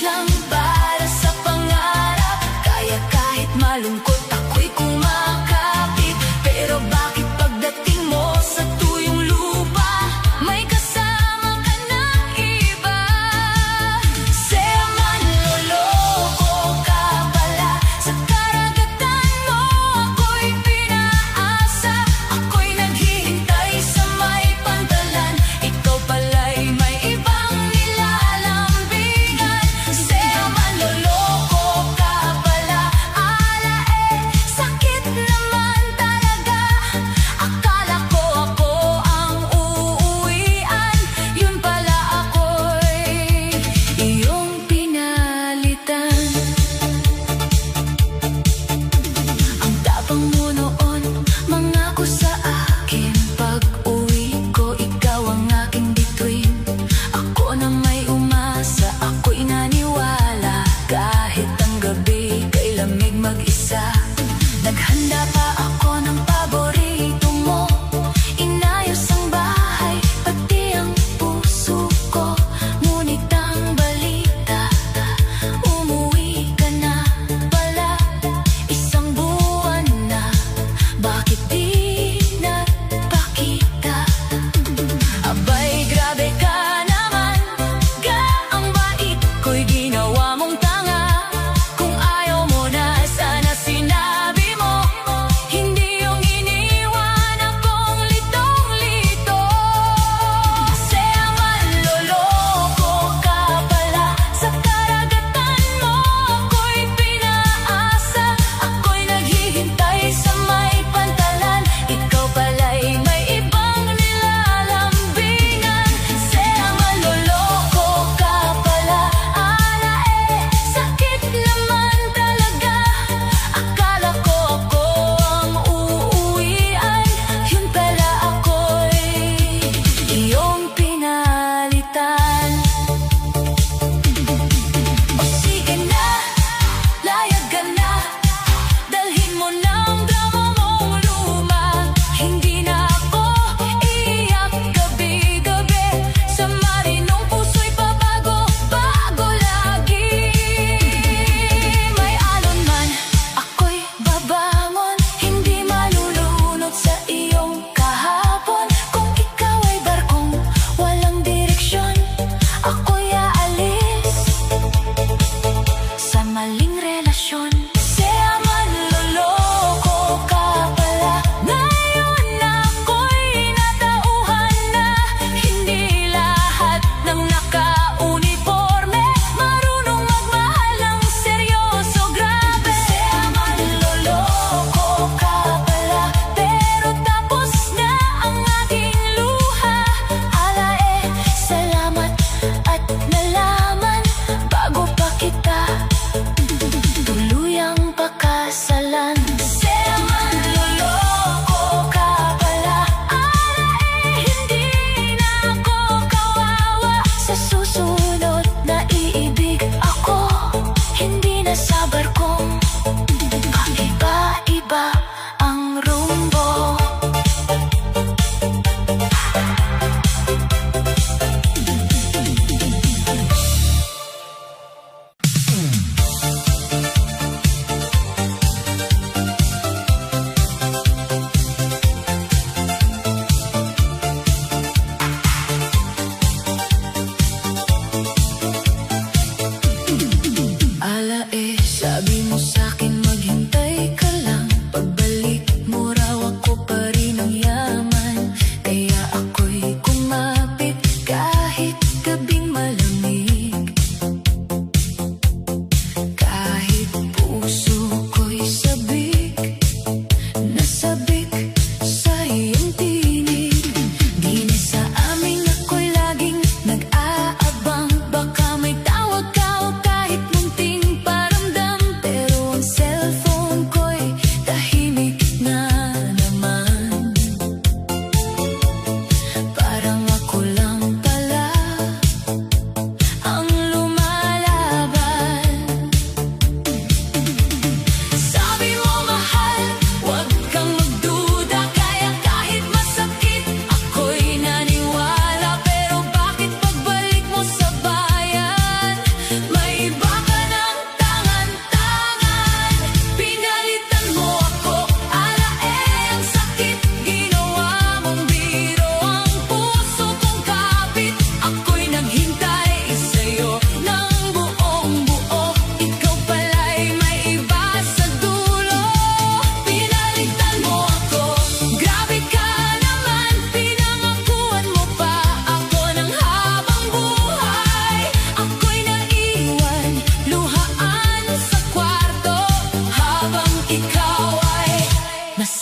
lang para sa pangarap. Kaya kahit malungkot ako'y kumakapit. Pero bakit pagdating mo sa tuyong lupa may kasama ka ng iba? Sa'yo manloloko ka pala. Sa karagatan mo ako'y pinaasa. Ako'y naghihintay sa may pantalan. Ikaw pala'y may ibang nilalambigan. Sa'yo manloloko ka pala. Alae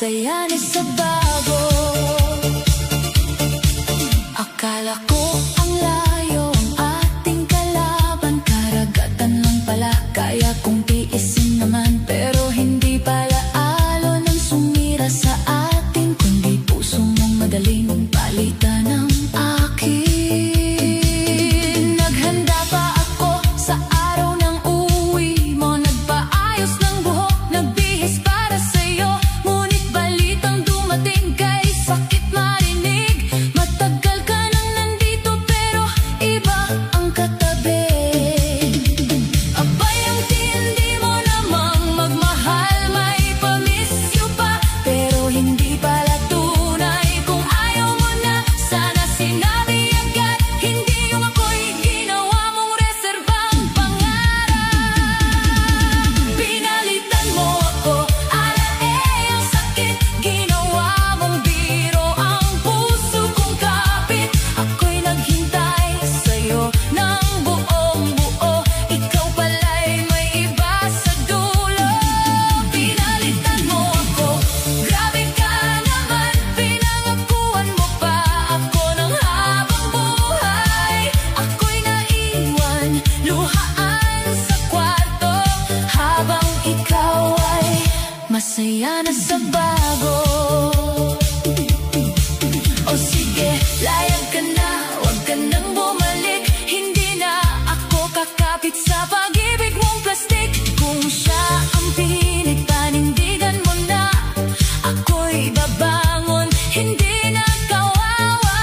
masaya na sa bago. Akala ko ang layo ang ating kalaban, karagatan lang pala kaya kong tiisin naman. Pero hindi pala alon ang sumira sa atin, kundi puso mong madaling palitan ng akin. Naghanda pa ako sa araw ng uwi mo, nagpaayos ng buhok, nagbihis para sa'yo. Ngunit balitang dumating kay sakit marinig, matagal ka nang nandito pero iba ang katabi. Abay ang tindi mo namang magmahal, may pamiss you pa, pero hindi pala tunay. Kung ayaw mo na, sana sinabi agad, hindi yung ako'y ginawa mong reserbang pangarap. Pinalitan mo ako, ang sakit, ginawa mong biro ang puso kong kapit. Ako'y naghintay sa'yo ng buong buo, ikaw pala'y may iba sa dulo. Pinalitan mo ako, grabe ka naman, pinangakuan mo pa ako ng habang buhay. Ako'y naiwan, luhaan sa kwarto, habang ikaw ay masaya na sa bago. O sige, layag ka na, huwag ka nang bumalik. Hindi na ako kakapit sa pag-ibig mong plastik. Kung siya ang pinig, panindigan mo na, ako'y babangon, hindi na kawawa.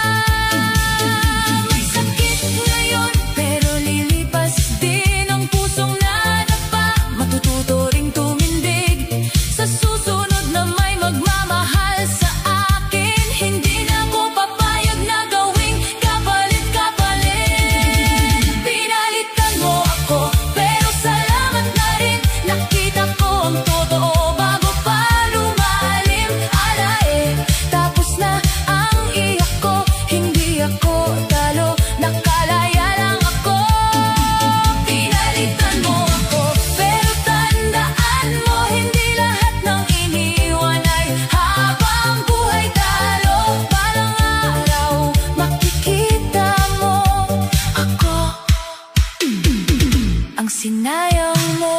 May sakit ngayon, pero lilipas din ang pusong nadapa. Matututo ring tumindig sa susunod na may magmamahal sa akin. Hindi na ako papayag na gawing kapalit-kapalit. Pinalitan mo ako, pero salamat na rin. Nakita ko ang totoo bago pa lumalim. Alae, tapos na ang iyak ko, hindi ako talo, nakalaya lang ako. Pinalitan mo ako, pero tandaan mo, hindi lahat ng iniwan ay habang buhay talo. Balang araw, makikita mo, ako ang sinayang mo.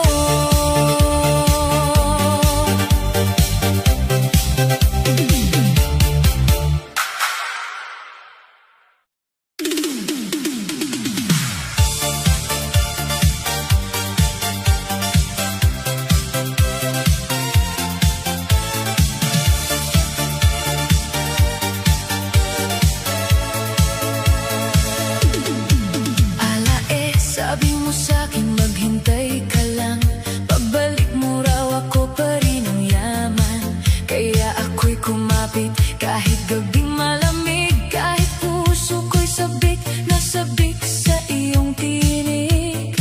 Alae, sabi mo sa'kin maghintay ka lang, pabalik mo raw ako pa rin ang yaman. Kaya ako'y kumapit kahit gabing malamig, kahit puso ko'y sabik na sabik sa iyong tinig.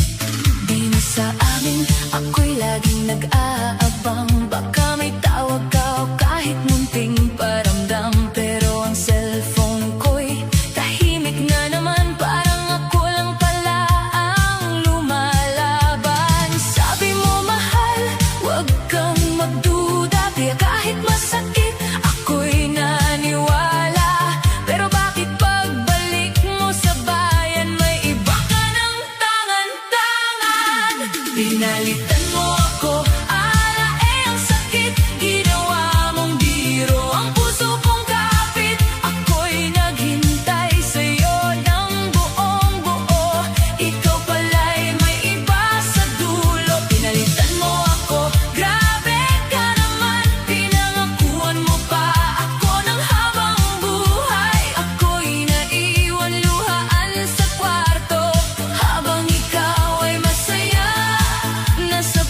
Di na sa amin, ako'y laging nag-aabang, baka may tawag ka o kahit munting paramdam. Pero ang cellphone ko'y tahimik na naman, parang ako lang pala ang lumalaban. Sabi mo mahal, wag kang magduda, kaya kahit masakit, ako'y naniwala. Pero bakit pagbalik mo sa bayan, may iba ka ng tangan-tangan? Pinalitan mo ako, alae ang sakit, ginawa mong biro ang puso kong kapit. Ako'y naghintay sa'yo ng buong buo, ikaw pala'y may iba sa dulo. Pinalitan mo ako, grabe ka naman, pinangakuan mo pa ako ng habang buhay. Ako'y naiwan, luhaan sa kwarto, habang ikaw ay masaya na sa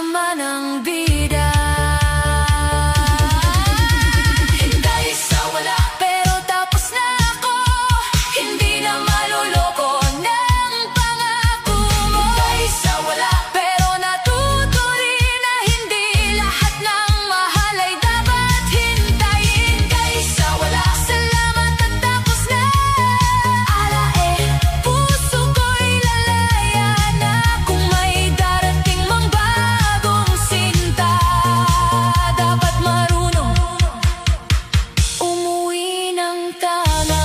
naman ang bida. Dahil sa wala, pero tapos na ako. Hindi na maluloko ng pangako mo. Dahil sa wala, pero natuto rin na hindi lahat ng mahal ay dapat hintayin. Dahil sa wala, salamat at tapos na. Puso ko'y lalaya na kung may darating mang bagong sinta. Dapat marunong umuwi ng tama.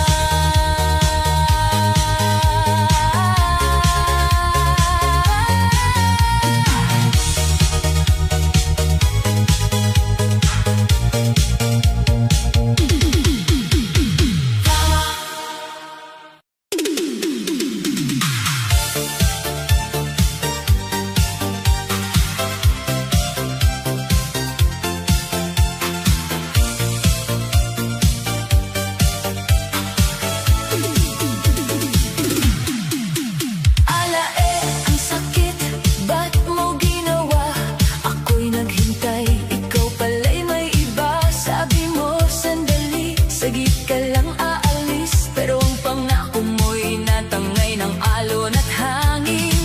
Ang sakit, ba't mo ginawa? Ako'y naghintay, ikaw pala'y may iba. Sabi mo sandali, saglit ka lang aalis. Pero ang pangako mo'y natangay ng alon at hangin.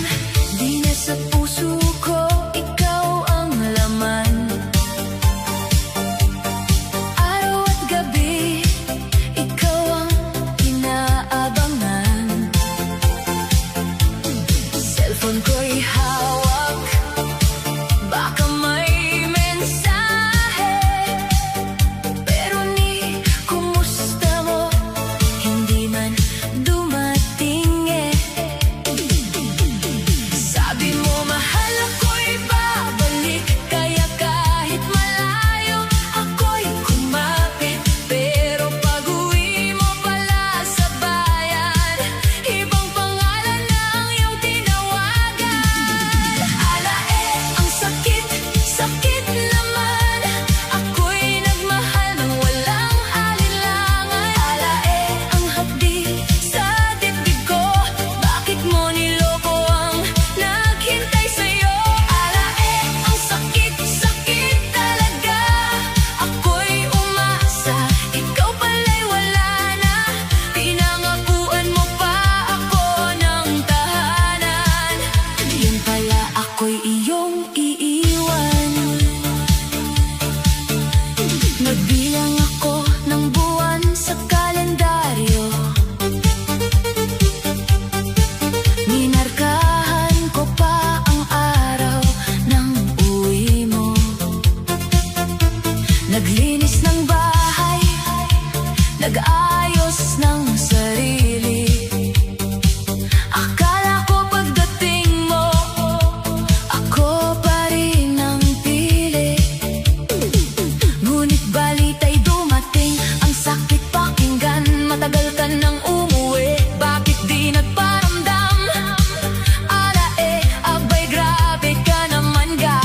Di na sa puso ko, ikaw ang laman. Araw at gabi, ikaw ang inaabangan. Cellphone ko'y hawak, baka may mensahe. Pero ni kumusta mo, hindi man dumating eh. Sabi mo mahal ako'y babalik, kaya kahit malayo ako'y kumapit. Pero pag-uwi mo pala sa bayan, ibang pangalan ang iyong tinawagan. Ang sakit, sakit naman. Ako'y nagmahal ng walang alinlangan. Ang hapdi sa dibdib ko, bakit mo niloko ang naghintay sa'yo? Ang sakit, sakit talaga. Ako'y umasa, ikaw pala'y wala na. Pinangakuan mo pa ako ng tahanan. Yun pala ako'y iyong iiwan. Nagbilang ako ng buwan sa kalendaryo. Minarkahan ko pa ang araw ng uwi mo. Naglinis ng bahay, nag-ayos ng sarili. Akala ko pagdating mo, ako pa rin ang pili. Ngunit balita'y dumating, ang sakit pakinggan. Matagal ka nang umuwi, bakit di nagparamdam? Abay grabe ka naman ga.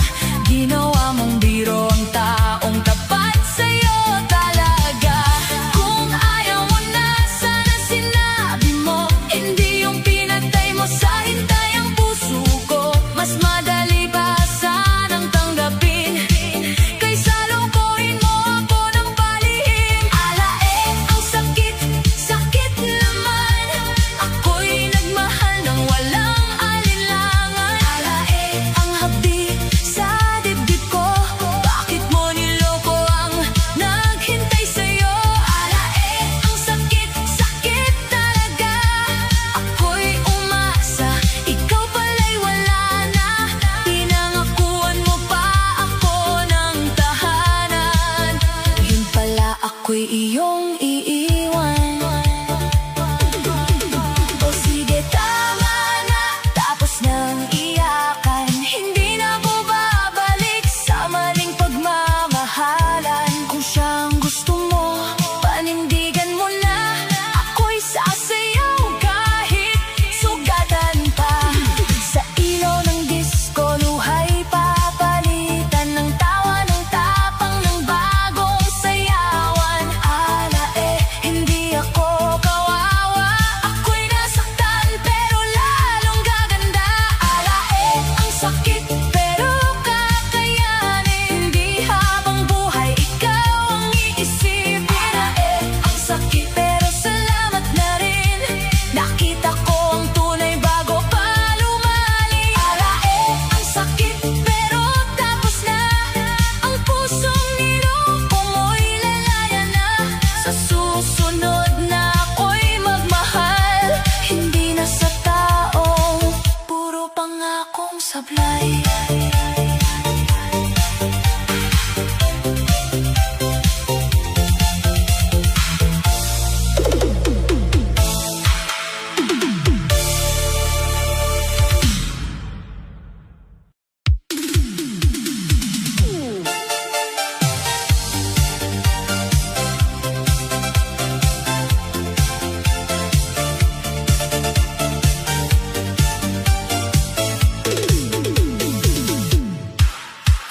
Ginawa mong biro ang taong tapat sa'yo.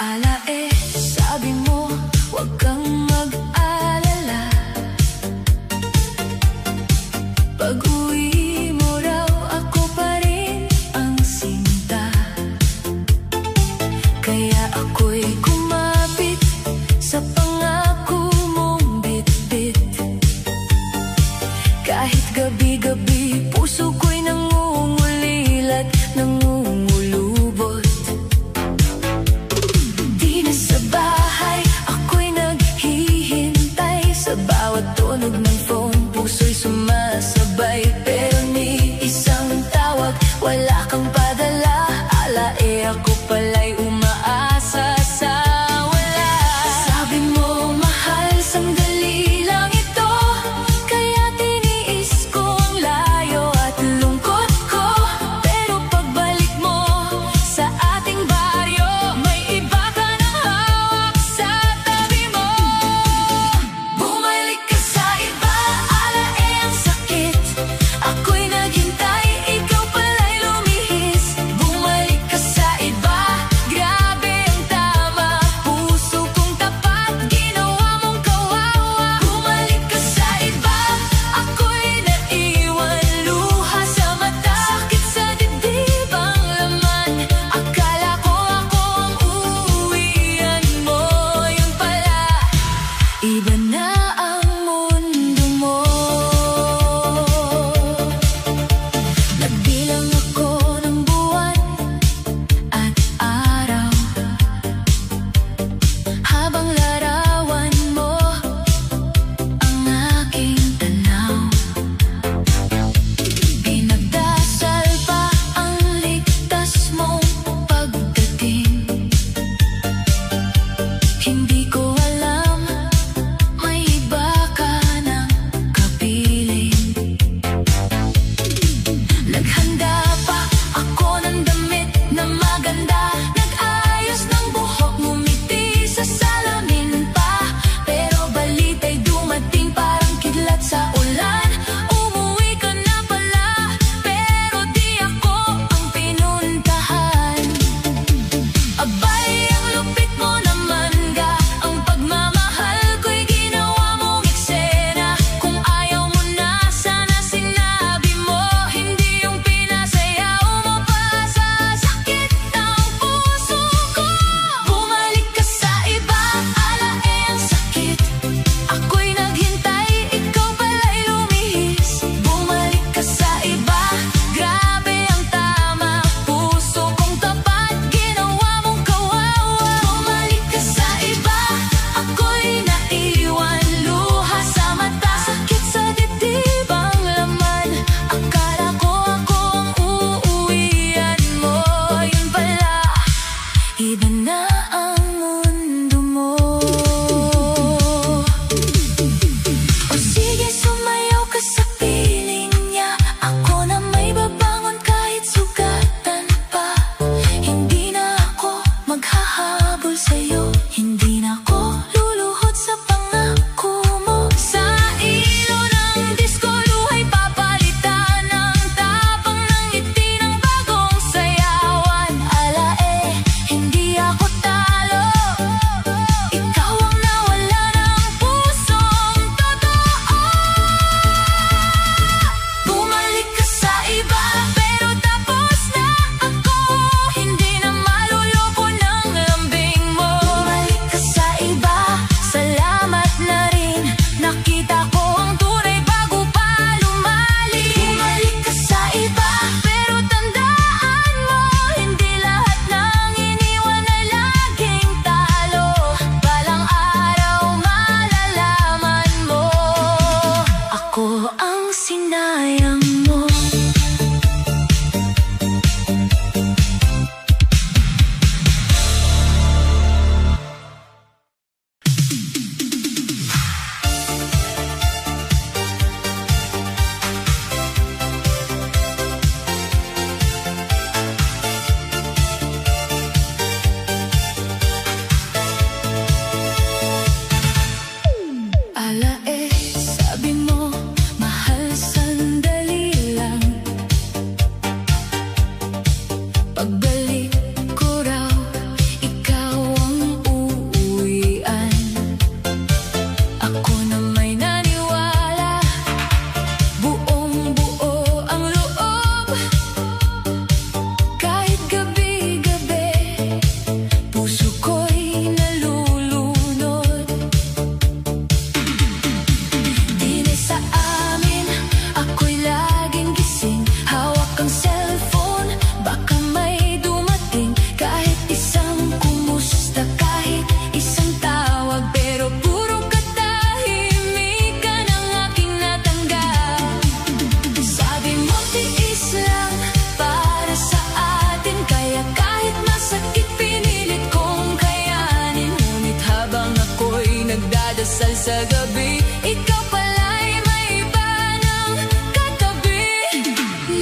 Sabi mo, huwag kang mag-alala. Pag-uwi mo raw, ako pa rin ang sinta. Kaya ako'y kumapit sa pangako mong bitbit. Kahit gabi-gabi, puso ko'y nangungulilat, nangungulubot. Di na sa bahay, ako'y naghihintay. Sa bawat tunog ng phone, puso'y sumasabay. Pero ni isang tawag, wala kang padala. Ako pala'y umaasa sa wala. Sabi mo, mahal, sandali lang ito. Kaya tiniis ko ang layo at lungkot ko. Pero pagbalik mo sa ating baryo, may iba ka nang hawak sa tabi mo. Bumalik ka sa iba, ang sakit. Ako'y naghintay, ikaw pala'y lumihis. Bumalik ka sa iba, grabe ang tama. Puso kong tapat, ginawa mong kawawa. Bumalik ka sa iba, ako'y naiwan. Luha sa mata, sakit sa dibdib ang laman. Akala ko ako ang uuwian mo. Yun pala, iba na ang mundo mo. Nagbilang ako ng buwan at araw, habang larawan mo ang aking tanaw. Pinagdasal pa ang ligtas mong pagdating. Hindi ko alam, may iba ka ng kapiling. Naghanda pa ako ng damit na maganda. Nag-ayos ng buhok, ngumiti sa salamin. dasal sa gabi. Ikaw pala'y may iba ng katabi.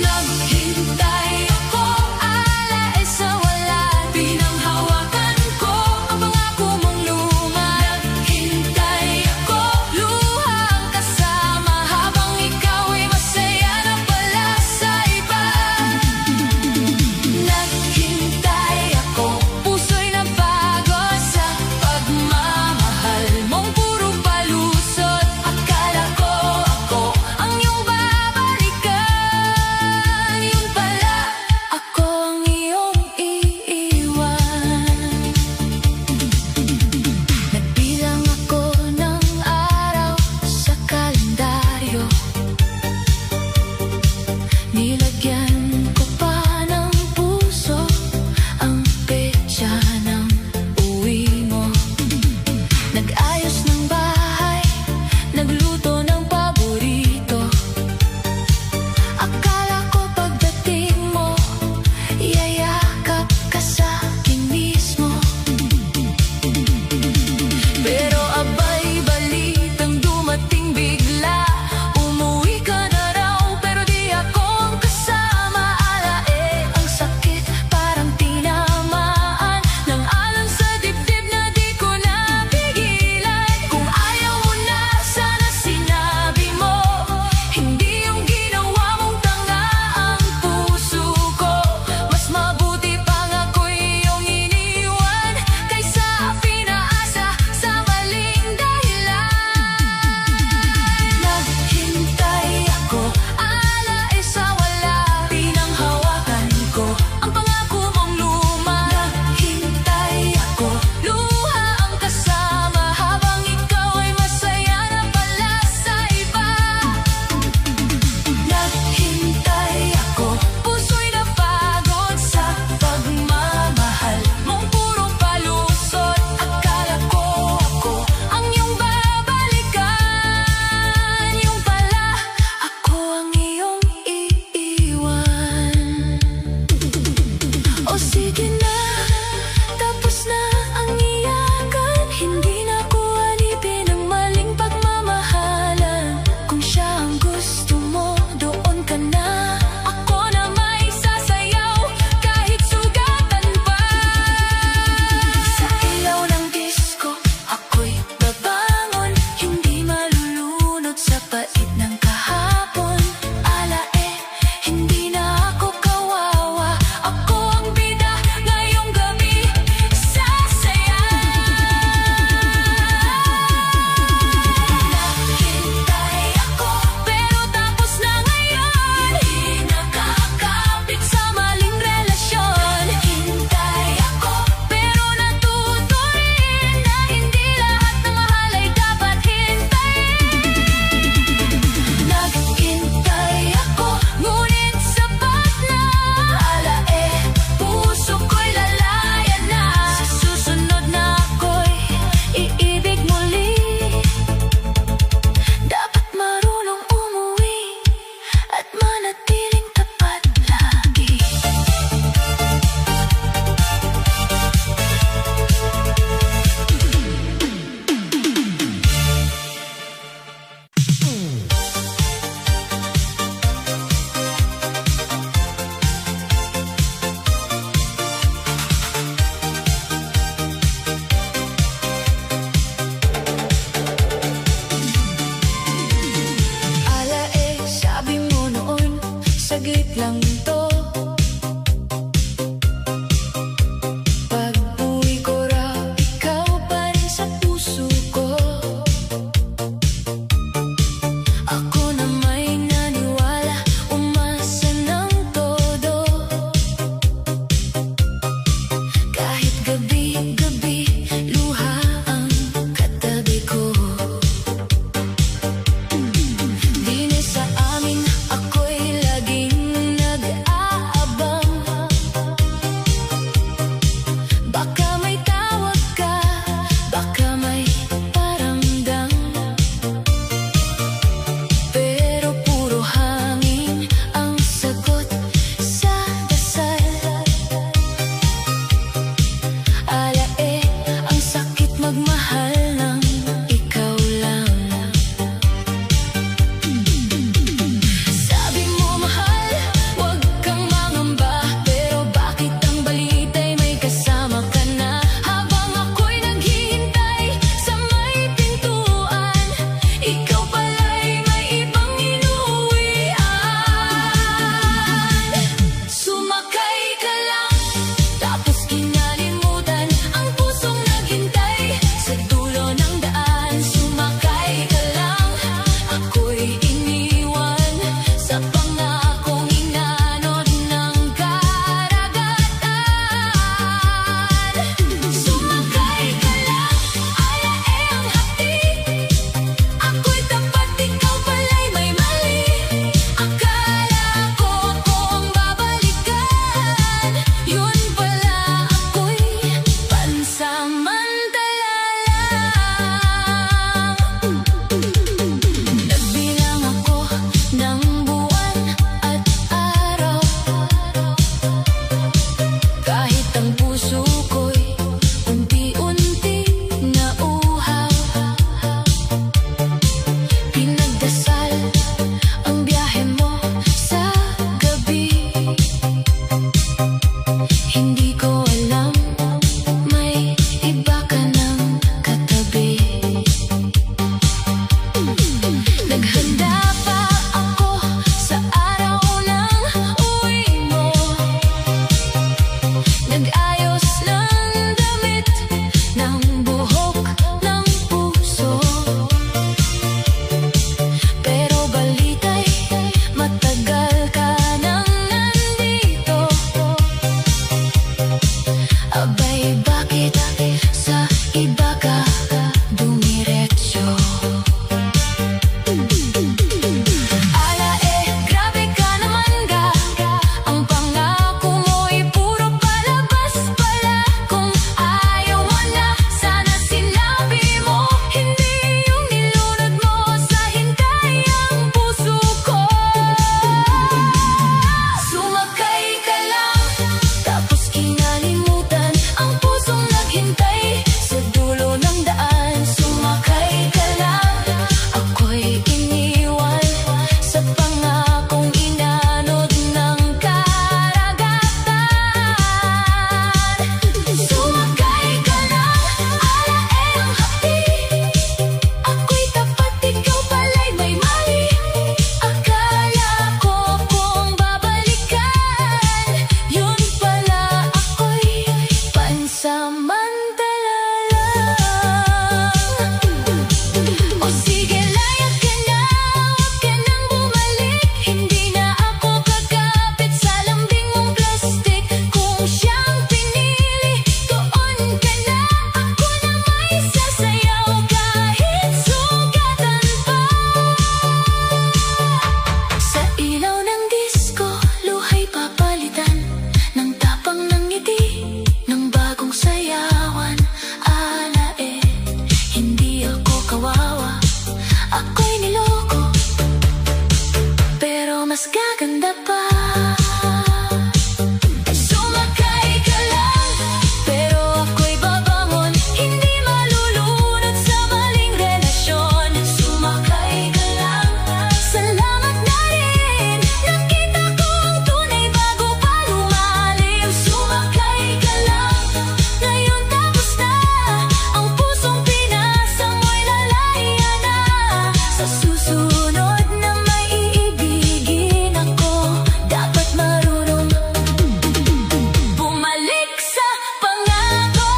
Naghintay ako, alae sa wala. Pinanghawakan ko ang pangako mong luma. Naghintay ako, luha ang kasama. Habang ikaw ay masaya na pala sa iba. Naghintay ako, puso'y napagod sa pagmamahal mong puro palusot. Akala ko ako ang iyong babalikan. Yun pala, ako ang iyong iiwan. Nagbilang ako ng araw sa kalendaryo. Nilagyan ko pa ng puso ang petsa ng uwi mo. Nag-ayos ng bahay, nagluto ng paborito. Akala ko pagdating mo, yayakap ka sa akin mismo. Pero abay, balitang dumating bigla. Umuwi ka na raw, pero di ako ang kasama. Alae, ang sakit parang tinamaan ng alon sa dibdib na di ko napigilan. Kung ayaw mo na, sana sinabi mo. Hindi yung ginawa mong tanga ang puso ko. Mas mabuti pang ako'y iyong iniwan kaysa pinaasa sa maling dahilan. Naghintay ako, alae sa wala. Pinanghawakan ko ang pangako mong luma. Naghintay ako, luha ang kasama. Habang ikaw ay masaya na pala sa iba. Naghintay ako, puso'y napagod sa pagmamahal mong puro palusot. Akala ko ako ang iyong babalikan. Yung pala, ako ang iyong iiwan. O sige na, tapos na ang iyakan. Hindi na ko hanipin ang maling pagmamahalan. Kung siya ang gusto mo, doon ka na. Ako na may sasayaw kahit sugatan pa. Sa ilaw ng disko, ako'y babangon. Hindi malulunod sa pait ng kahapon. Alae, hindi na ako kawawa. Ako ang bida ngayong gabi. Sasaya. Naghintay ako, pero tapos na ngayon. Hindi nakakapit sa maling relasyon. Naghintay ako, pero natuto rin na hindi lahat ng mahal ay dapat hintayin. Naghintay ako, ngunit sapat na. Alae, puso ko'y lalayan na. Sa susunod na ako'y iibig muli. Dapat marunong umuwi at manatiling tapat lagi. Alae, sabi mo noon, saglit lang to. Pag-uwi ko raw, ikaw pa rin sa puso ko. Ako na may naniwala, umasa ng todo. Kahit gabi-gabi, luha ang katabi ko. Di na sa amin, ako'y laging nag-aabang. Baka may tawag ka, baka may paramdam. Pero puro hangin ang sagot sa dasal. Alae, ang sakit magmahal ng ikaw ka dumiretso. Ala grabe ka naman ga. Ang pangako mo'y puro palabas pala. Kung ayaw mo na, sana sinabi mo. Hindi yung nilunod mo sa hintayang puso ko. Sumakay ka lang, tapos kinalimutan ang pusong naghintay sa dulo ng daan. Sumakay ka lang, ako'y iniwan sa pangakong inanod ng karagatan. Sumakay ka lang, ala ang hapdi. Ako'y tapat, ikaw pala'y may mali. Akala ko kung babalikan, yun pala ako'y pansamantala lang. O sige, layag ka na, huwag ka nang bumalik. Hindi na ako kakapit sa lambing mong plastik. Kung siyang pinili, doon ka na. Ako na may sasayaw kahit sugatan pa. Sa ilaw ng disco, luha'y papalitan ng tapang ng ngiti ng bagong sayawan. Ala hindi ako kawawa, ako'y niloko, pero mas gaganda pa. Sumakay ka lang, pero ako'y babangon. Hindi malulunod sa maling relasyon. Sumakay ka lang, salamat na rin. Nakita ko ang tunay bago pa lumalim. Sumakay ka lang, ngayon tapos na. Ang pusong pinasa mo'y lalaya na. Sa susunod na may iibigin ako, dapat marunong bumalik sa pangako.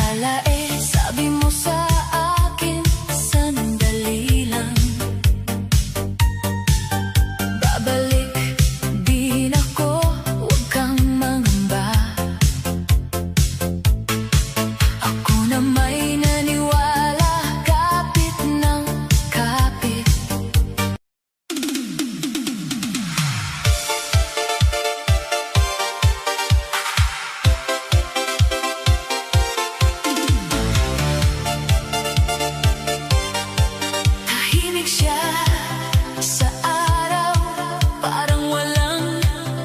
Ala sabi mo sa akin, sandali lang. Babalik din ako, huwag kang mangamba. Ako na may naniwala, kapit ng kapit. Tahimik siya sa araw, parang walang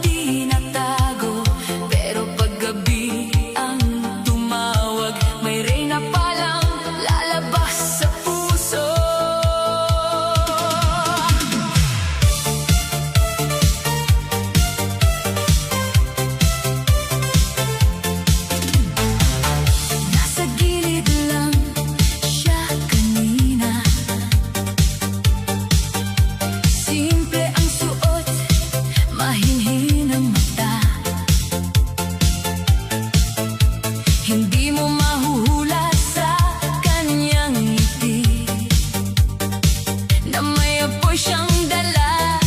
tinatago. Pero pag gabi ang tumawag, may reyna palang lalabas sa puso. Nasa gilid lang siya kanina. Simple ang suot, mahinhin ang mata. Hindi mo mahuhula sa kanyang ngiti na may apoy siyang dala.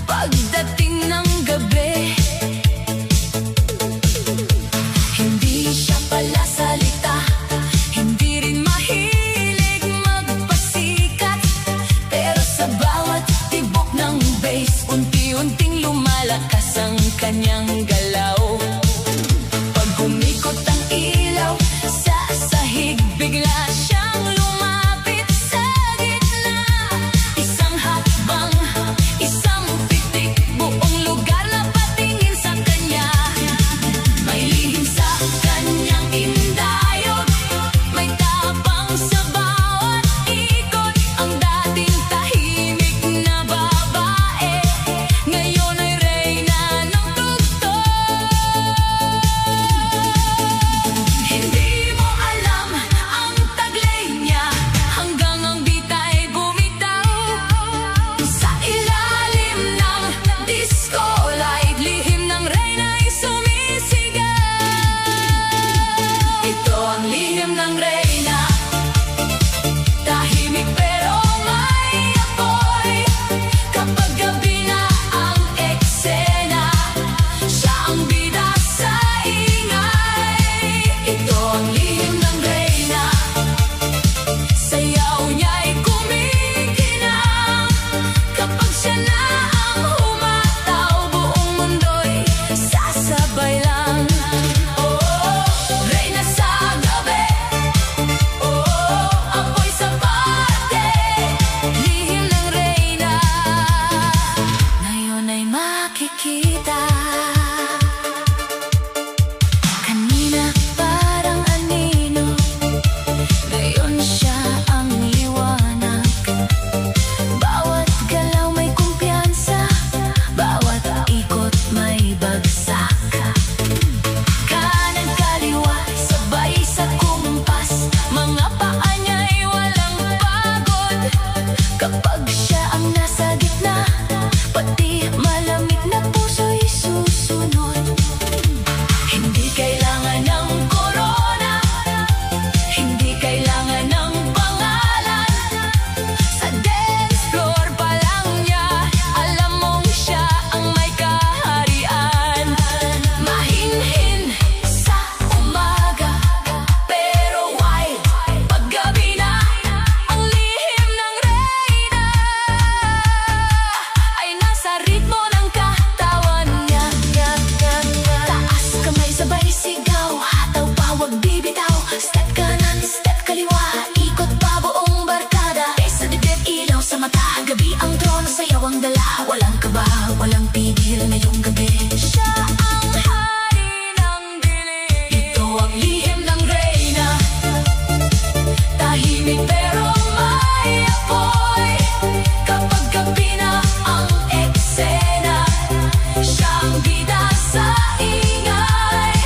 Pagdating ng gabi, hindi siya pala salita, hindi rin mahilig magpasikat. Pero sa bawat tibok ng bass, unti-unting lumalakas ang kanyang galaw. Pag umikot ang ilaw sa sahig, bigla siyang lumapit sa gitna. Isang hakbang, isang pitik, buong lugar na patingin sa kanya. May lihim sa kanyang indayog, may tapang sa bawat ikot. Ang dating tahimik na babae, ngayon ay reyna ng bida sa ingay.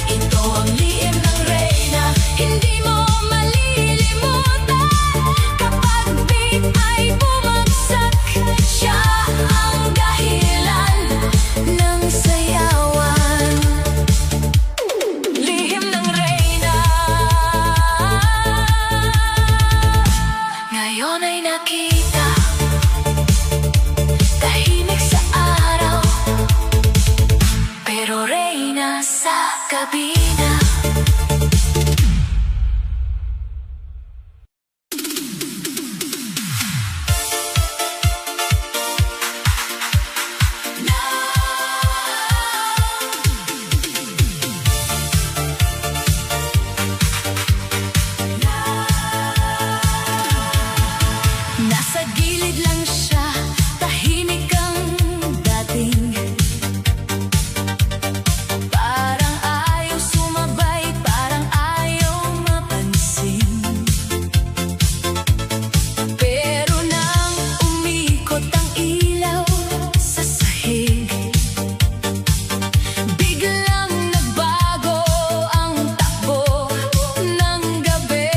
Ito ang lihim ng reyna, hindi mo malilimutan. Kapag beat ay bumagsak, siya ang dahilan ng sayawan. Lihim ng reyna, ngayon ay nakita. Tahimik sa araw, pero reyna sa kabina. Nasa gilid lang siya, tahimik ang dating. Parang ayaw sumabay, parang ayaw mapansin. Pero nang umikot ang ilaw sa sahig, biglang nagbago ang takbo ng gabi.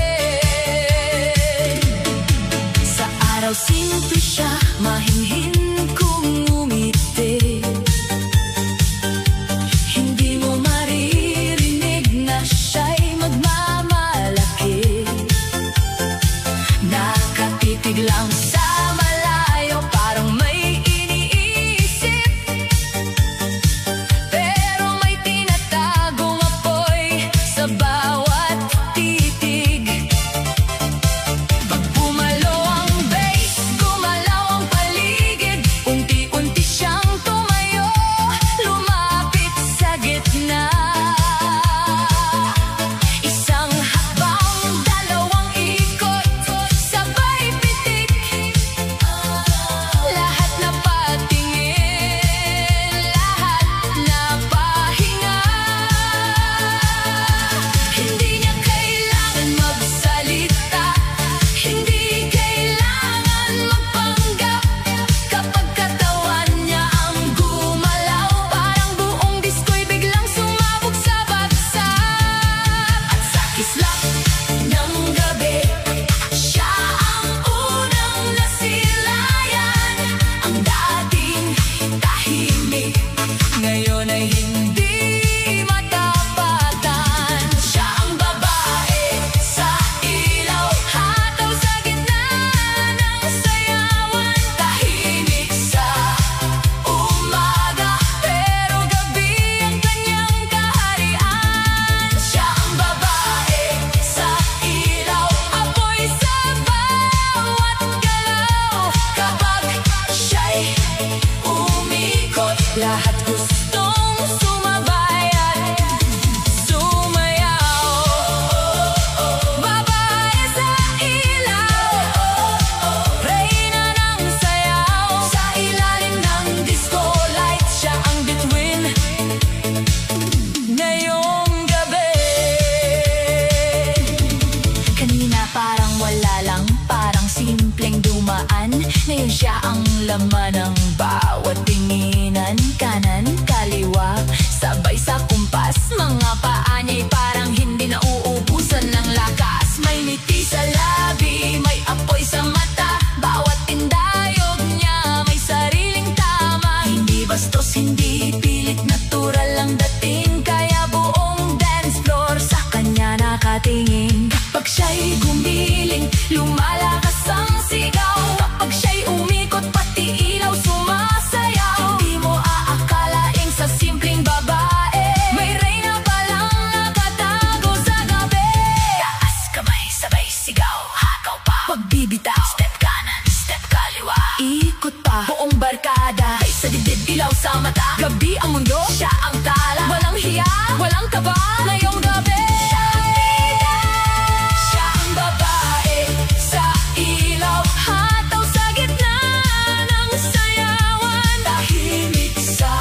Sa araw simple siya, mahinhin kung umiti. Hindi mo maririnig na siya'y magmamalaki. Nakatitig lang sa malayo, parang may iniisip. Pero may tinatagong apoy sa bawat titig. Pag pumalo ang bass, gumalaw ang paligid. Unti-unti siyang tumayo, lumapit sa gitna. Isang hakbang, dalawang ikot, sabay pitik. Lahat napatingin, lahat napahinga. Hindi niya kailangan magsalita, hindi kailangan magpanggap. Kapag katawan niya ang gumalaw, parang buong disko'y biglang sumabog sa bagsak. At sa kislap ng gabi, siya ang unang nasilayan. Ang dating tahimik, ngayon ay hindi matapatan. Siya ang babae sa ilaw, hataw sa gitna ng sayawan. Tahimik sa umaga, pero gabi ang kanyang kaharian. Siya ang babae sa ilaw, apoy sa bawat galaw. Kapag siya'y umikot, lahat gustong sumabay at sumayaw. Babae sa ilaw, reyna ng sayaw. Sa ilalim ng disco light, siya ang bituin ngayong gabi. Kanina parang wala lang, parang simpleng dumaan. Ngayon siya ang laman ng bawat tinginan. Kanan, kaliwa, sabay sa kumpas. Mga paa niya'y parang hindi na uubusan ng lakas. May ngiti sa labi, may apoy sa mata. Bawat tindayog niya may sariling tama. Hindi bastos, hindi pilit, natural ang dating. Kaya buong dance floor sa kanya nakatingin. Kapag siya'y gumiling, lumalakas ang sigaw. Kapag siya'y umikot, pati ilaw sumasayaw. Hindi mo aakalaing sa simpleng babae, may reyna palang nakatago sa gabi. Taas kamay, sabay sigaw, hakaw pa, pagbibitaw. Step kanan, step kaliwa, ikot pa, buong barkada ay sa dibdib, ilaw sa mata. Gabi ang mundo, siya ang tala. Walang hiya, walang kaba, ngayong gabi. Siya ang babae sa ilaw, hataw sa gitna ng sayawan. Tahimik sa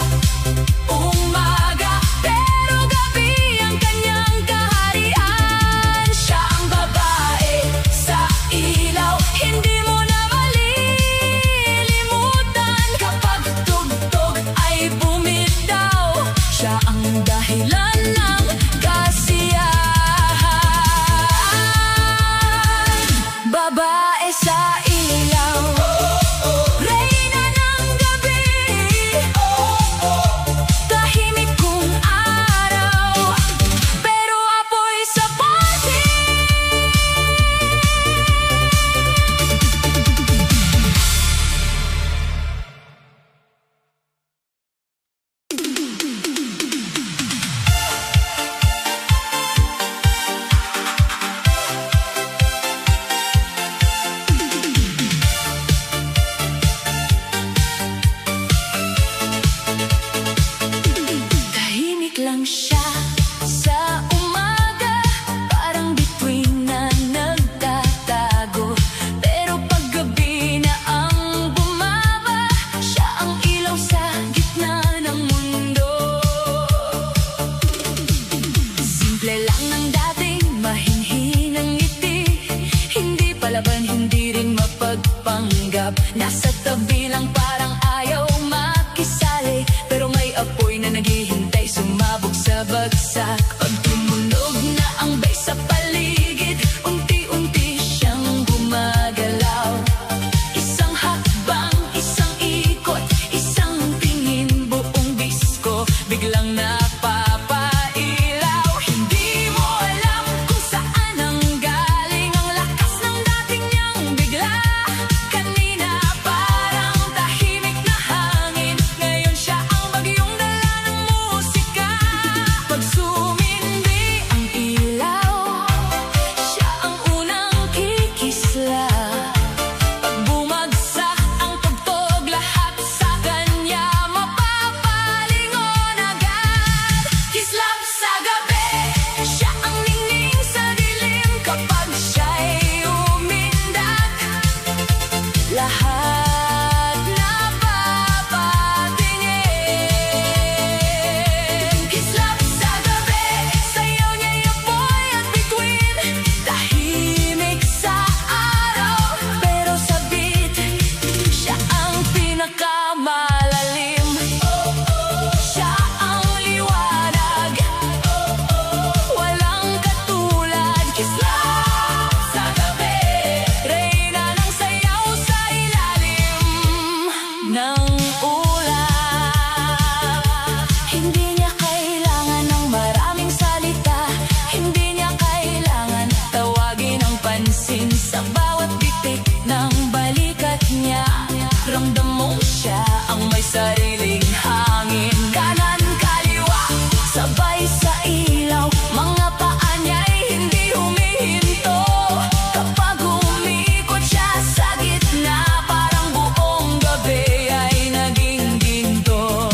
umaga, pero gabi ang kanyang kaharian. Siya ang babae sa ilaw, hindi mo na malilimutan. Kapag tugtog ay bumida, Nasa tabi lang parang ayaw makisali, pero may apoy na naghihintay sumabog sa bagsak. Pag tumunog na ang bass sa paligid, unti-unti siyang gumagalaw. Isang hakbang, isang ikot, isang tingin, buong disko biglang napapailaw. Hindi mo alam kung saan ang galing ang lakas ng dating niyang bigla. Kanina parang tahimik na hangin, ngayon siya ang bagyong dala ng musika. Pag sumindi ang ilaw, siya ang unang kikisla. Pag bumagsak ang tugtog, lahat sa kanya mapapalingon agad. Kislap sa gabi, siya ang ningning sa dilim. Kapag siya'y umindak, lahat napapatingin. Kislap sa gabi, sayaw niya'y apoy at bituin. Tahimik sa araw, pero sa beat, siya ang pinakamalalim. Siya ang liwanag, walang katulad. Kislap sa gabi, reyna ng sayaw sa ilalim ng ulap. Hindi niya kailangan ng maraming salita, hindi niya kailangan tawagin ang pansin. Sa bawat bitik ng balikat niya, ramdam mo siya ang may sariling hangin. Kanan, kaliwa, sabay sa ilaw, mga paa niya'y hindi humihinto. Kapag umikot siya sa gitna, parang buong gabi ay naging ginto.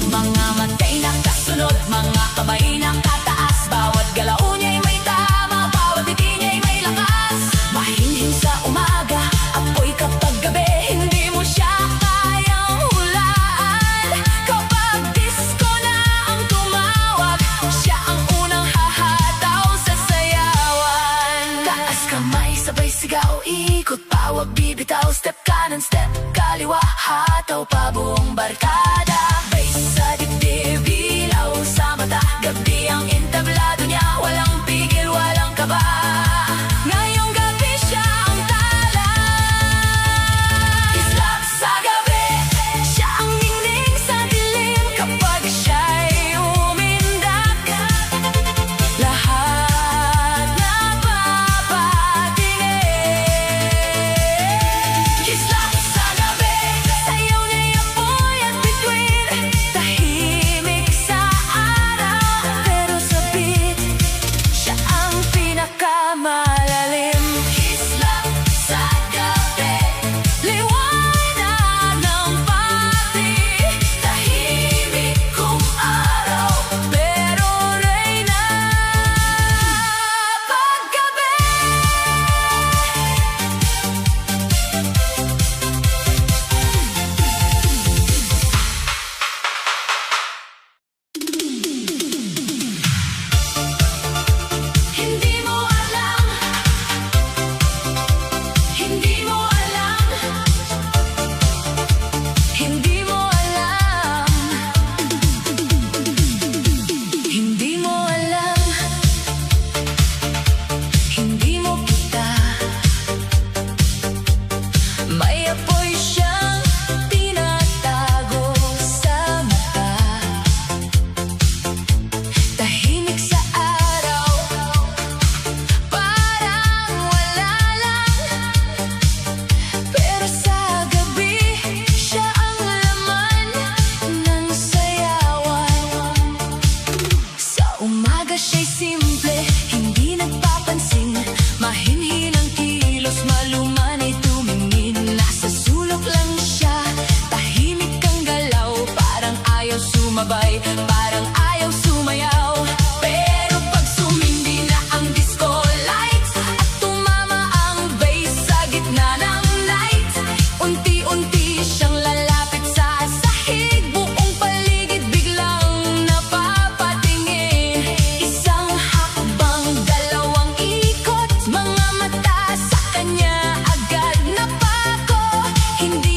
Mga matay nakasunod, mga kamay nakataas, bawat galaw niya'y may tama, bawat ngiti niya'y may lakas. Mahinhin sa umaga, apoy kapag gabi, hindi mo siya kayang hulaan. Kapag disco na ang tumawag, siya ang unang hahataw sa sayawan. Taas kamay, sabay sigaw, ikot, pawag, bibitaw, step kanan, step kaliwa, hataw pa buong barkada. Bass sa dibdib, ilaw sa mata, gabi ang entablado niya, walang pigil, walang kaba. Ngayong gabi siya ang tala. Kislap sa gabi, siya ang ningning sa dilim. Kapag siya'y umindak, lahat napapatingin. Kislap sa gabi, sayaw niya'y apoy at bituin. Tahimik sa araw, pero sa beat, siya ang pinakamalalim. Kislap sa gabi, liwanag ng pati. Tahimik kung araw, pero reyna paggabi. Hindi mo alam, hindi mo alam, hindi mo alam, hindi mo alam, hindi mo kita. May apoy siyang tinatago sa mata. Tahimik sa araw, parang wala lang, pero sa gabi, siya ang laman ng sayawan. Sa umaga siya'y simple, hindi nagpapansin, mahinhin ang kilos, maluman ay tumingin. Nasa sulok lang siya, tahimik ang galaw, parang ayaw sumabay, parang ayaw sumayaw. Pero pag sumindi na ang disco lights at tumama ang bass sa gitna ng night, unti-unti siyang lalapit sa sahig, buong paligid biglang napapatingin. Isang hakbang, dalawang ikot, mga mata sa kanya agad napako. Hindi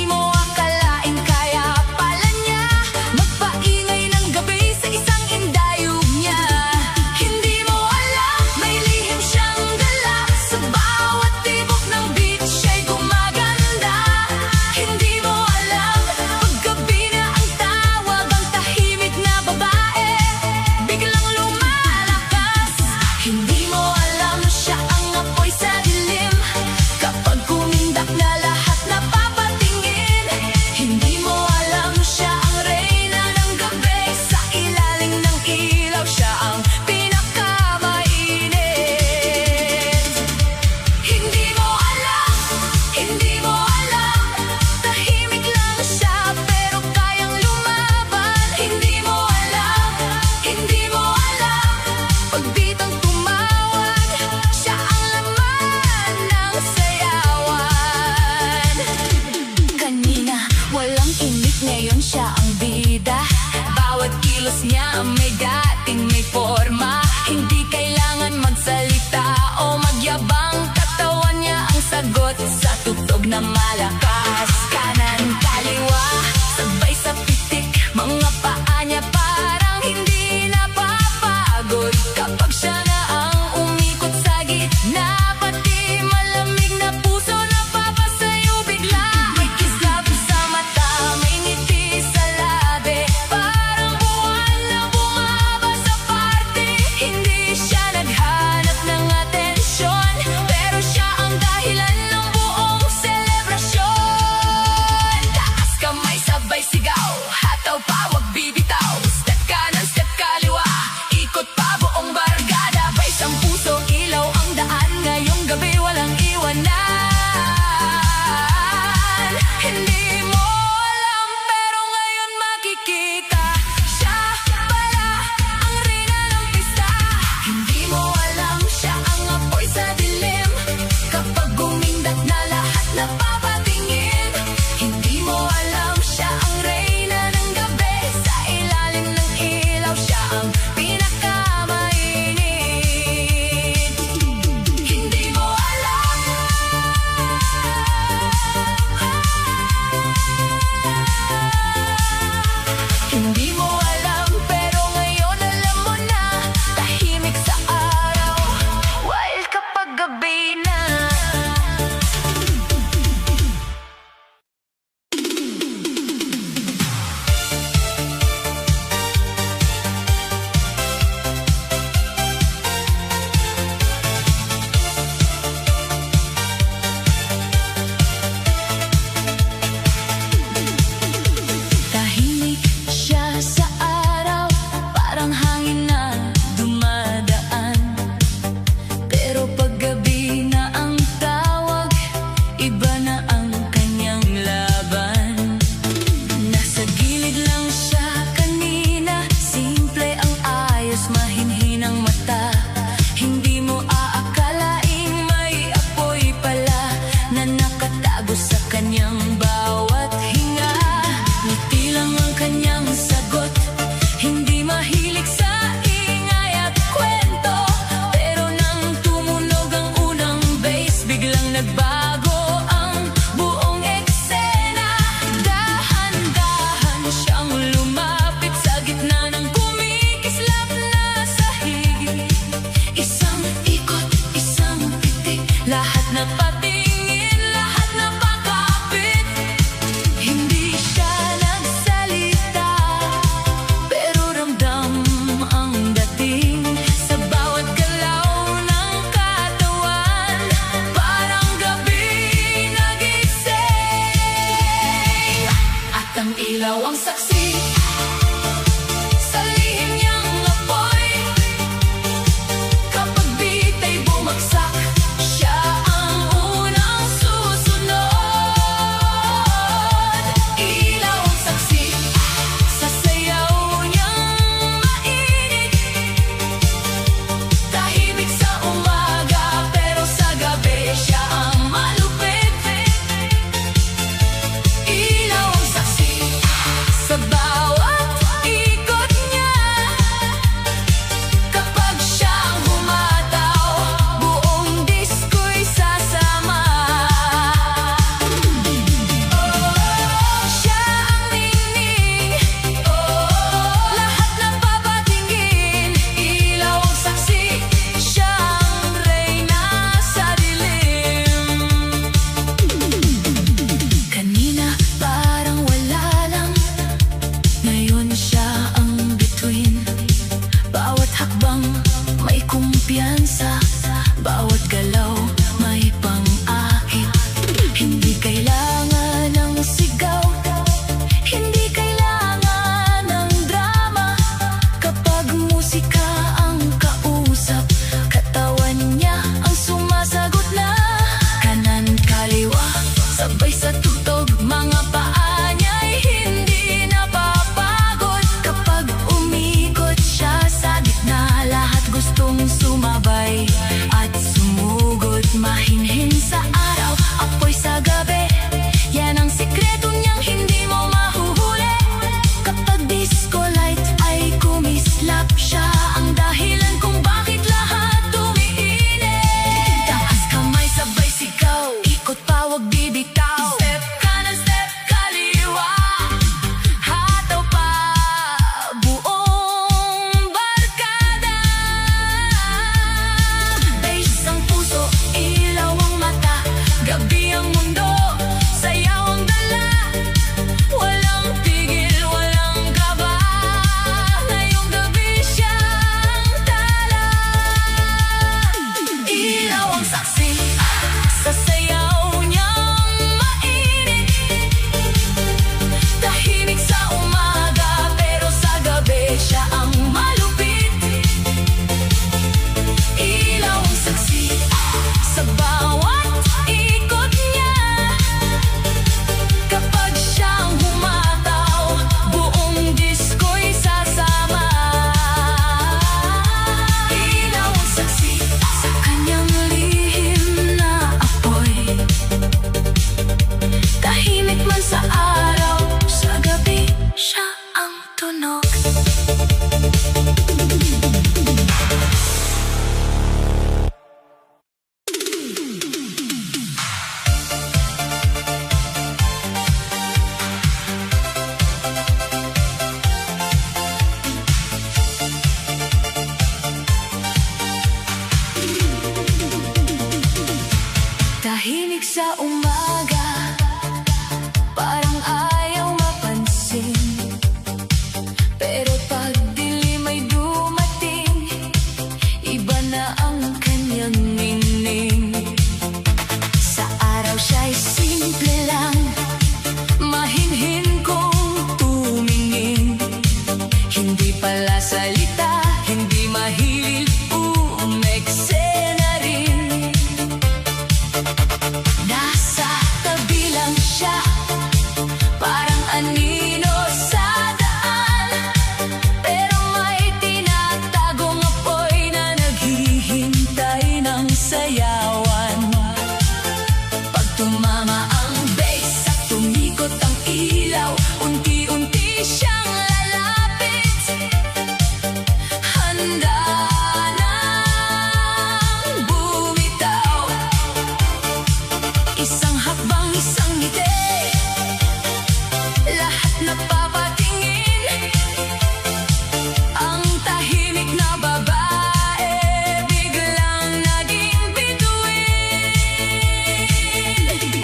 na may dating may forma. Hindi kailangan magsalita o magyabang, katawan niya ang sagot sa tugtog na malakas. Kanan, kaliwa, sabay sa pitik, mga paa niya parang hindi napapagod. Kapag siya na ang umikot sa gitna, pati malamig na puso napapasayo bigla. May kislap sa mata, may ngiti sa labi, parang buwan na bumaba sa party. Hindi siya naghanap ng atensyon, pero siya ang dahilan ng buong selebrasyon. Taas kamay, sabay sigaw, hataw pa, wag bibitaw. Step kanan, step kaliwa, ikot pa buong barkada. Baysang puso, ilaw ang daan, ngayong gabi walang iwanan. Hindi mo alam, pero ngayon makikita, siya pala ang reyna ng pista. Hindi mo alam, siya ang apoy sa dilim, kapag gumindat na lahat napapatingin. Hindi mo alam, siya ang reyna ng gabi, sa ilalim ng ilaw siya ang pinakamainit. Hindi mo alam, hindi mo alam, pero ngayon alam mo na. Tahimik sa araw, wild kapag gabi na. Tahimik siya sa araw, parang hangin na dumadaan. Pero pag gabi na ang tawag, iba na ang kanyang laban. Nasa gilid lang siya kanina, simple ang ayos, mahinhinang mata. Hindi mo aakalaing may apoy pala na nakatago sa kanyang bawat hinga. Ngiti lang ang kanyang sagot, hindi mahilig sa ingay at kwento. Pero nang tumunog ang unang bass, biglang nagbago ang buong eksena. Dahan-dahan siyang lumapit sa gitna ng kumikislap na sahig. Isang ikot, isang pitik, lahat napatingin, lahat napakapit. Hindi siya nagsalita, pero ramdam ang dating sa bawat galaw ng katawan. Parang gabi nagising, at ang ilaw ang saksi sa lihim niyang apoy. Kapag bita'y bumagsak, siya ang unang susunod. Ilaw ang saksi sa sayaw niyang mainit. Tahimik sa umaga, pero sa gabi siya ang malupit. Ilaw ang saksi sa bawat ikot niya. Kapag siyang humataw, buong disko'y sasama. Siya ang ningning, lahat napapatingin. Ilaw ang saksi, siya ang reyna sa dilim. Kanina parang wala lang, ngayon siya ang bituin. Bawat hakbang may kumpiyansa, bawat galaw may pang-akit. Hindi kailangan ng sigaw, hindi kailangan ng drama. Kapag musika ang kausap, katawan niya ang sumasagot na. Kanan, kaliwa, sabay sa tugtog, mga paa niya'y hindi napapagod. Kapag umikot siya sa gitna, lahat gustong sumabay at sumugod. sa umaga, parang ayaw mapansin. Pero pag dilim ay dumating, iba na ang kanyang ningning. Sa araw siya'y simple lang, mahinhin kong tumingin. Hindi pala salita, hindi mahilig umeksena rin. Nasa tabi lang siya, parang anino sa daan. Pero may tinatagong apoy na naghihintay ng sayawan. Pag tumama ang bass at tumikot ang ilaw, unti-unti siyang lalapit. Handa nang bumitaw. Isang hakbang, isang ngiti, lahat napapatingin. Ang tahimik na babae biglang naging bituin.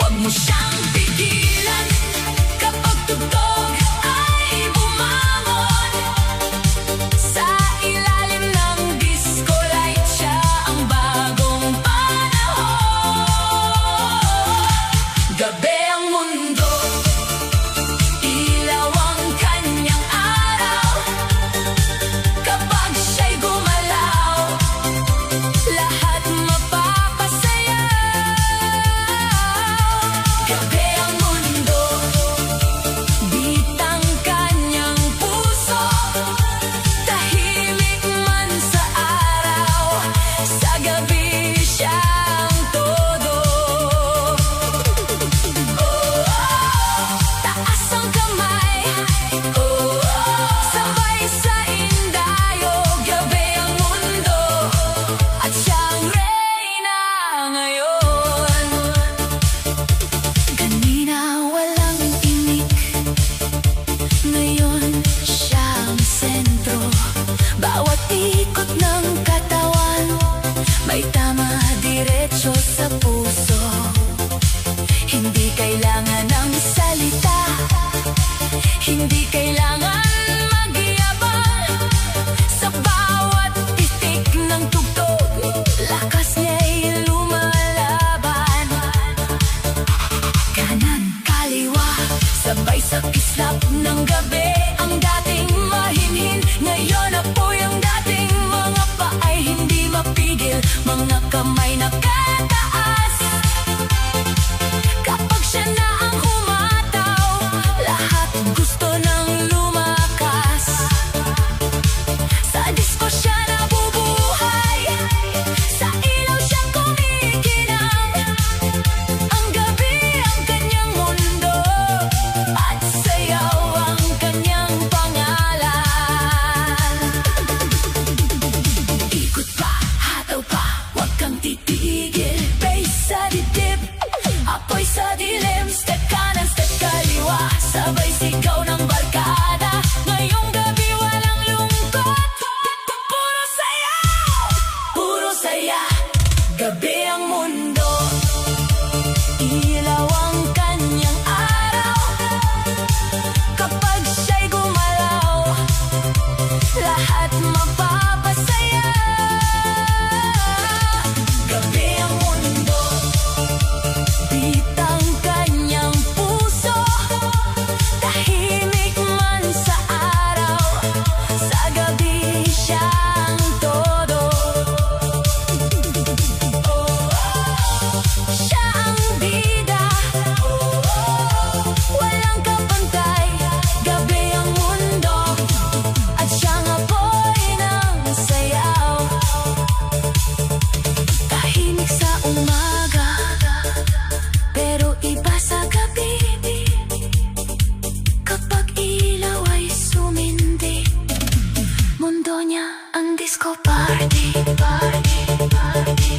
Huwag mo siyang pigilan kapag tugtog ay bumangon. Sa ilalim ng disco light siya ang bagong panahon. Gabi ang mundo, ilaw ang kanyang araw. Kapag siya'y gumalaw, lahat mapapasayaw. Gabi ang mundo, beat ang kanyang puso. Tahimik man sa araw, sa gabi siyang todo. Taas ang kamay, sabay sa indayog. Gabi ang mundo, at siyang reyna ngayon. Kanina walang tinik, ngayon siyang sentro. Bawat ikot ng katawan, may tama diretso sa puso. Hindi kailangan ng salita, hindi kailangan magyabang. Sa bawat titik ng tugtog, lakas niya'y lumalaban. Kanan, kaliwa, sabay sa kislap ng gabi. Ang dating mahinhin, ngayon apoy. Ang dating mga paay hindi mapigil, mga kamay nakataas. Kapag siya na ang humataw, lahat gusto nang lumakas. Sa disco siya nabubuhay, sa ilaw siya kumikinang. Ang gabi ang kanyang mundo, at sayaw ang kanyang pangalan. Ikot pa, hataw pa, huwag kang titigil. Bass sa dibdib, apoy sa dilim. Step kanan, step kaliwa, sabay sigaw ng barkada. Ngayong gabi walang lungkot, puro saya, puro saya. Gabi ang mundo, ilaw ang kanyang araw. Kapag siya'y gumalaw, lahat mapapasaya. Gabi ang mundo, beat ang kanyang puso. Tahimik man sa araw, sa gabi siyang todo. Siya ang bida, walang kapantay. Gabi ang mundo, at siyang apoy ng sayaw. Tahimik sa umaga, pero iba sa gabi. Kapag ilaw ay sumindi, mundo niya ang disco party, party, party.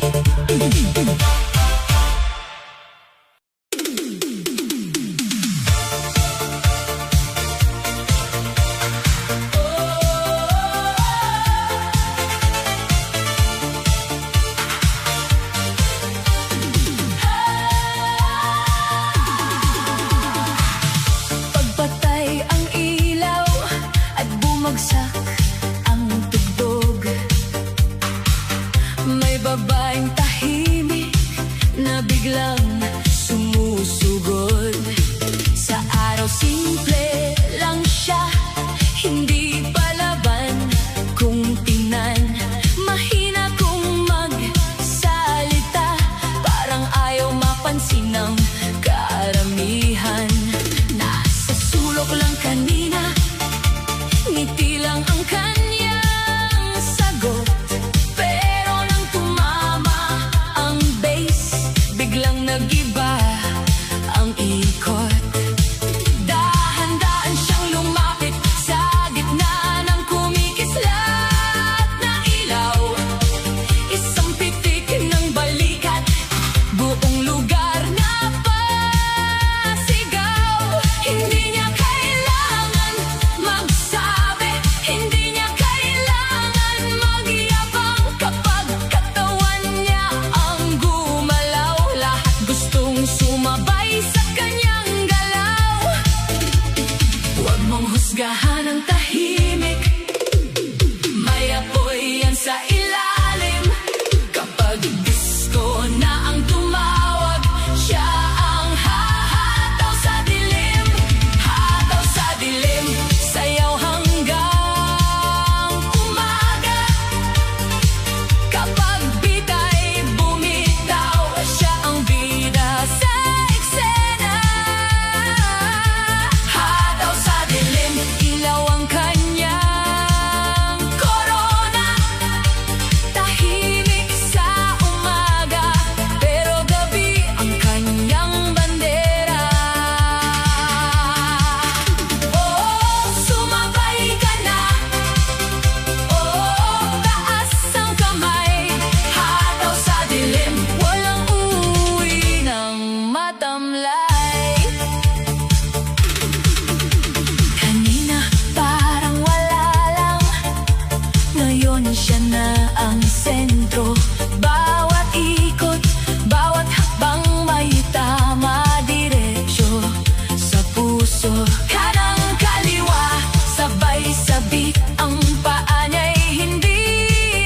ngayon siya na ang sentro. Bawat ikot, bawat hakbang may tama diretsyo sa puso. Kanang kaliwa, sabay sabik ang paa niya'y hindi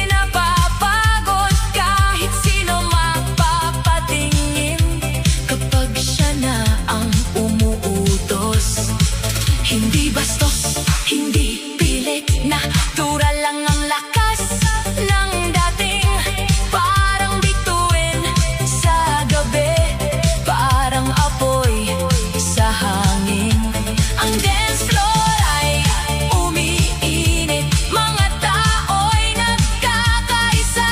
napapagod. Kahit sino mapapatingin kapag siya na ang umuutos. Hindi bastos, hindi pilit, natural lang ang lakas ng dating. Parang bituin sa gabi, parang apoy sa hangin. Ang dance floor ay umiinit, mga tao'y nagkakaisa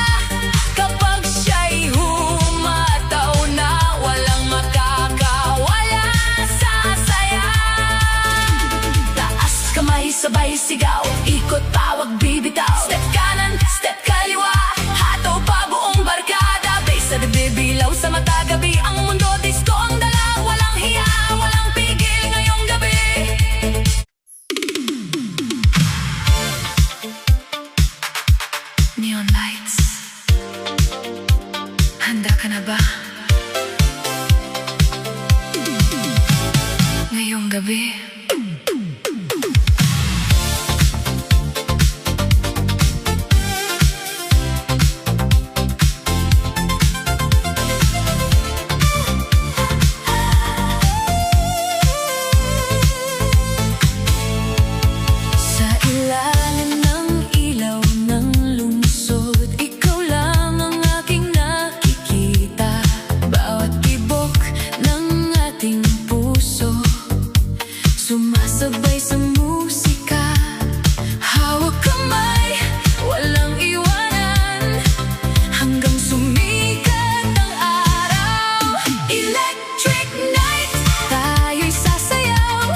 kapag siya'y humataw na walang makakawala sa saya. Taas kamay, sabay sigaw, ikot, tawag, bibitaw. Step kanan, step kaliwa, hataw pa buong barkada. Bass sa dibdib, bilaw sa mata, gabi ang mundo, disco ang dala. Walang hiya, walang pigil ngayong gabi. Neon lights, handa ka na ba? Ngayong gabi sa ilalim ng ilaw ng lungsod, ikaw lang ang aking nakikita. Bawat tibok ng ating puso sumasabay sa musika. Hawak kamay, walang iwanan, hanggang sumikat ang araw. Electric night, tayo'y sasayaw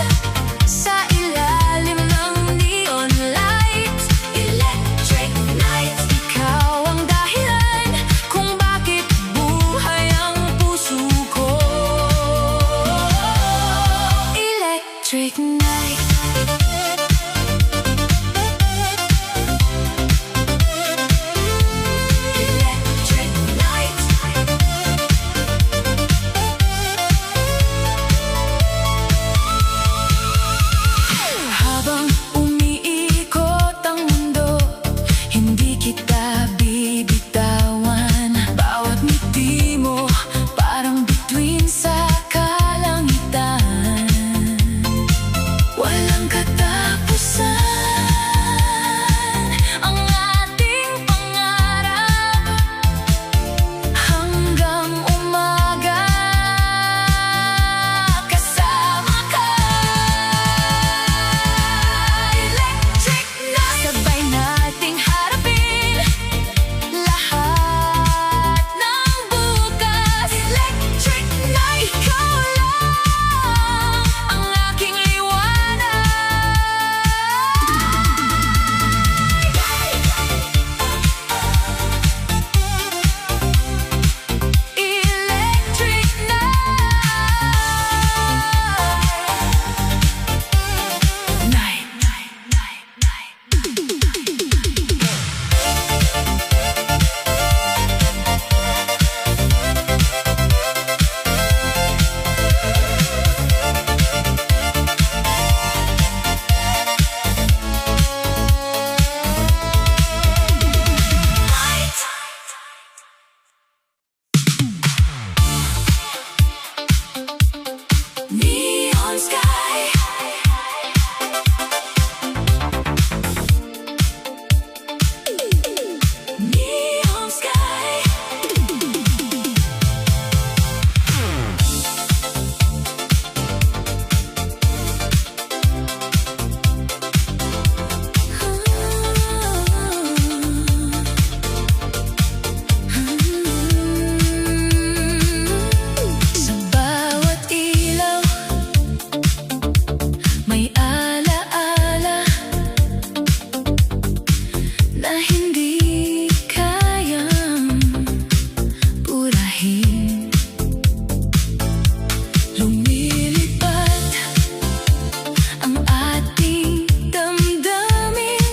sa ilalim ng neon light. Electric night, ikaw ang dahilan kung bakit buhay ang puso ko. Electric night, electric night. Habang umiikot ang mundo, hindi kita bibitawan. Bawat ngiti mo parang bituin sa kalangitan. Walang katapusan ang ating pangarap, hanggang umaga kasama ka. Electric night, sabay nating harapin lahat ng bukas. Electric night, ikaw lang ang aking liwanag. Electric night, night, night, night, neon sky. Neon sky. Sa bawat ilaw may alaala na hindi kayang purahin. Lumilipad ang ating damdamin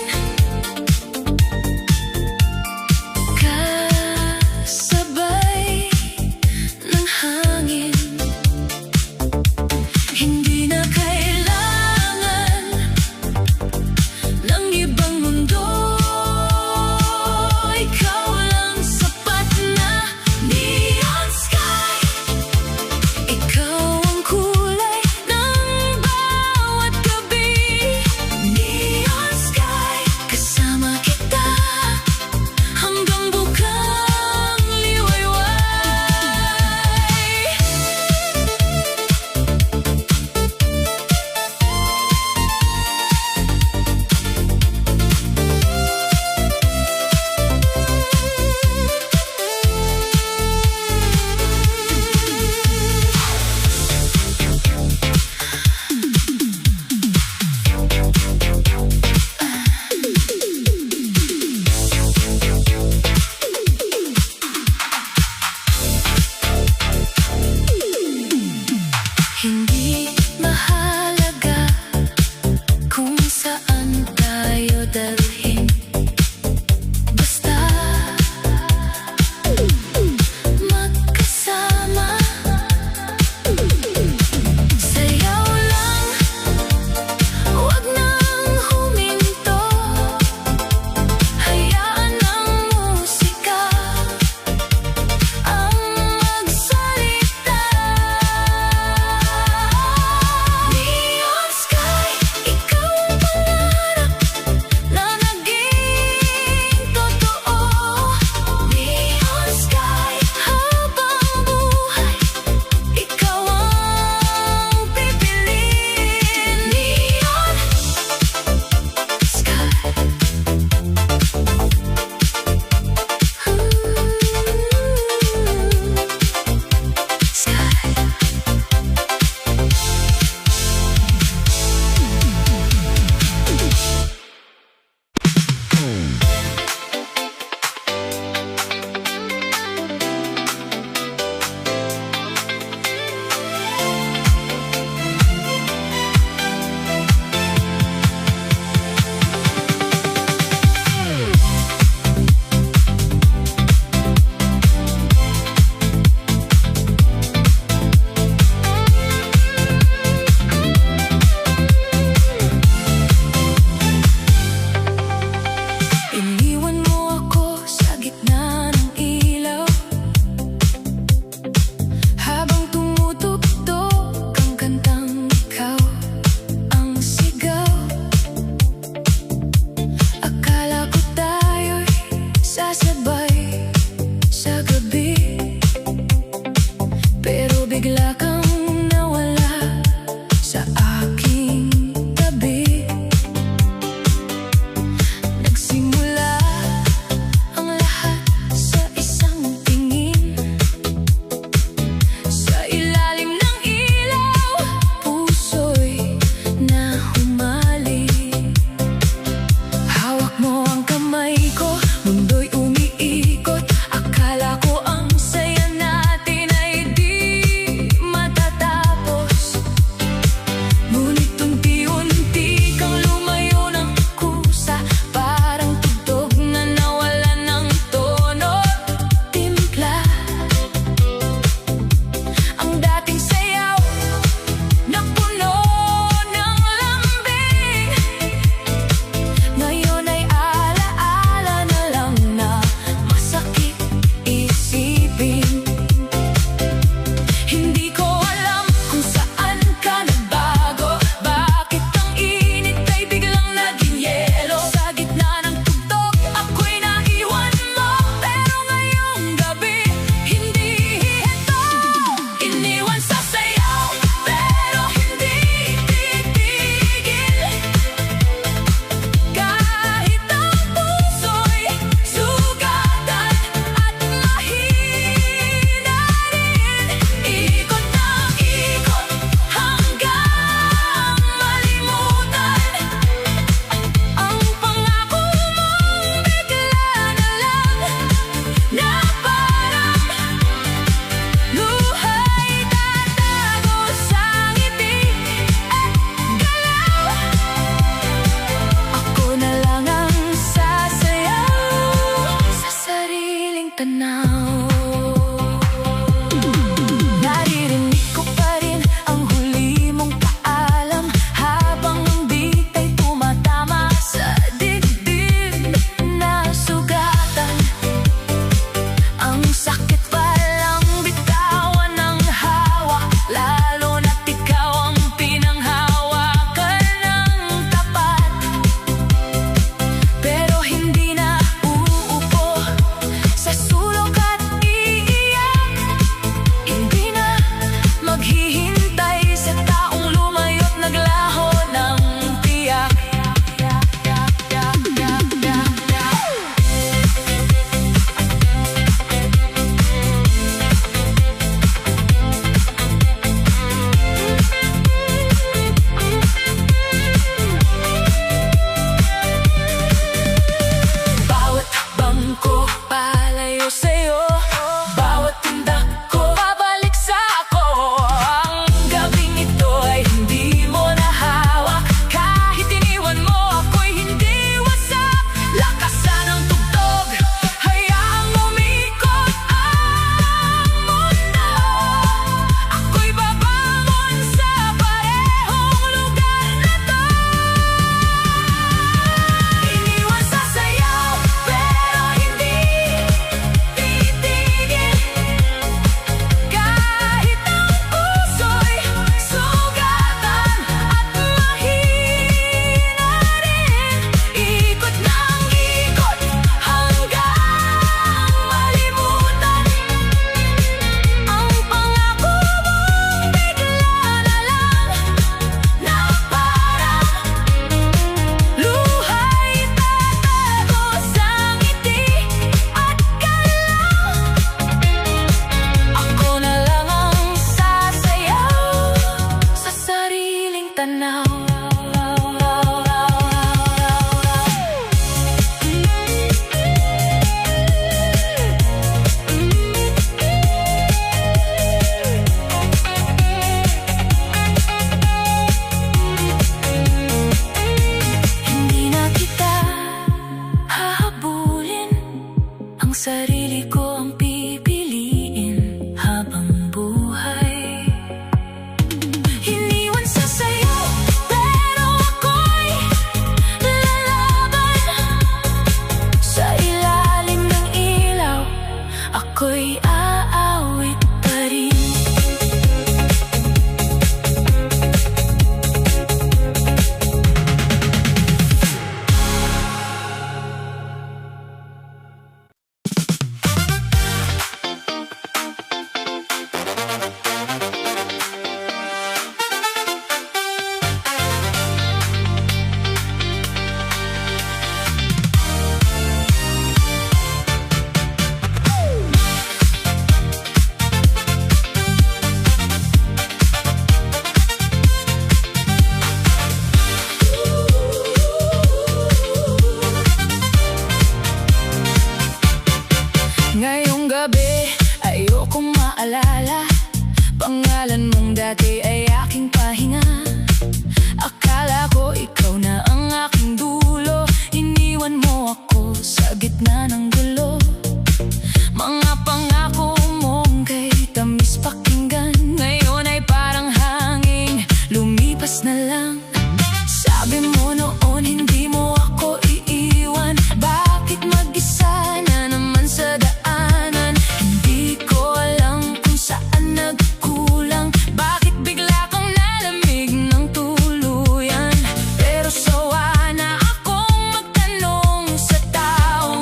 Ang sarili ko ang pipiliin habang buhay. Iniwan sa sayo, pero ako'y lalaban. Sa ilalim ng ilaw, ako'y aawit pa rin. Ngayong gabi, ayokong maalala pangalan mong dati ay aking pahinga. Akala ko ikaw na ang aking dulo. Iniwan mo ako sa gitna ng gulo. Mga pangako mong kay tamis pakinggan, ngayon ay parang hangin, lumipas na lang. Sabi mo noon hindi mo ako iiwan. Bakit mag-isa na naman sa daanan? Hindi ko alam kung saan nagkulang. Bakit bigla kang nalamig ng tuluyan? Pero sawa na akong magtanong sa taong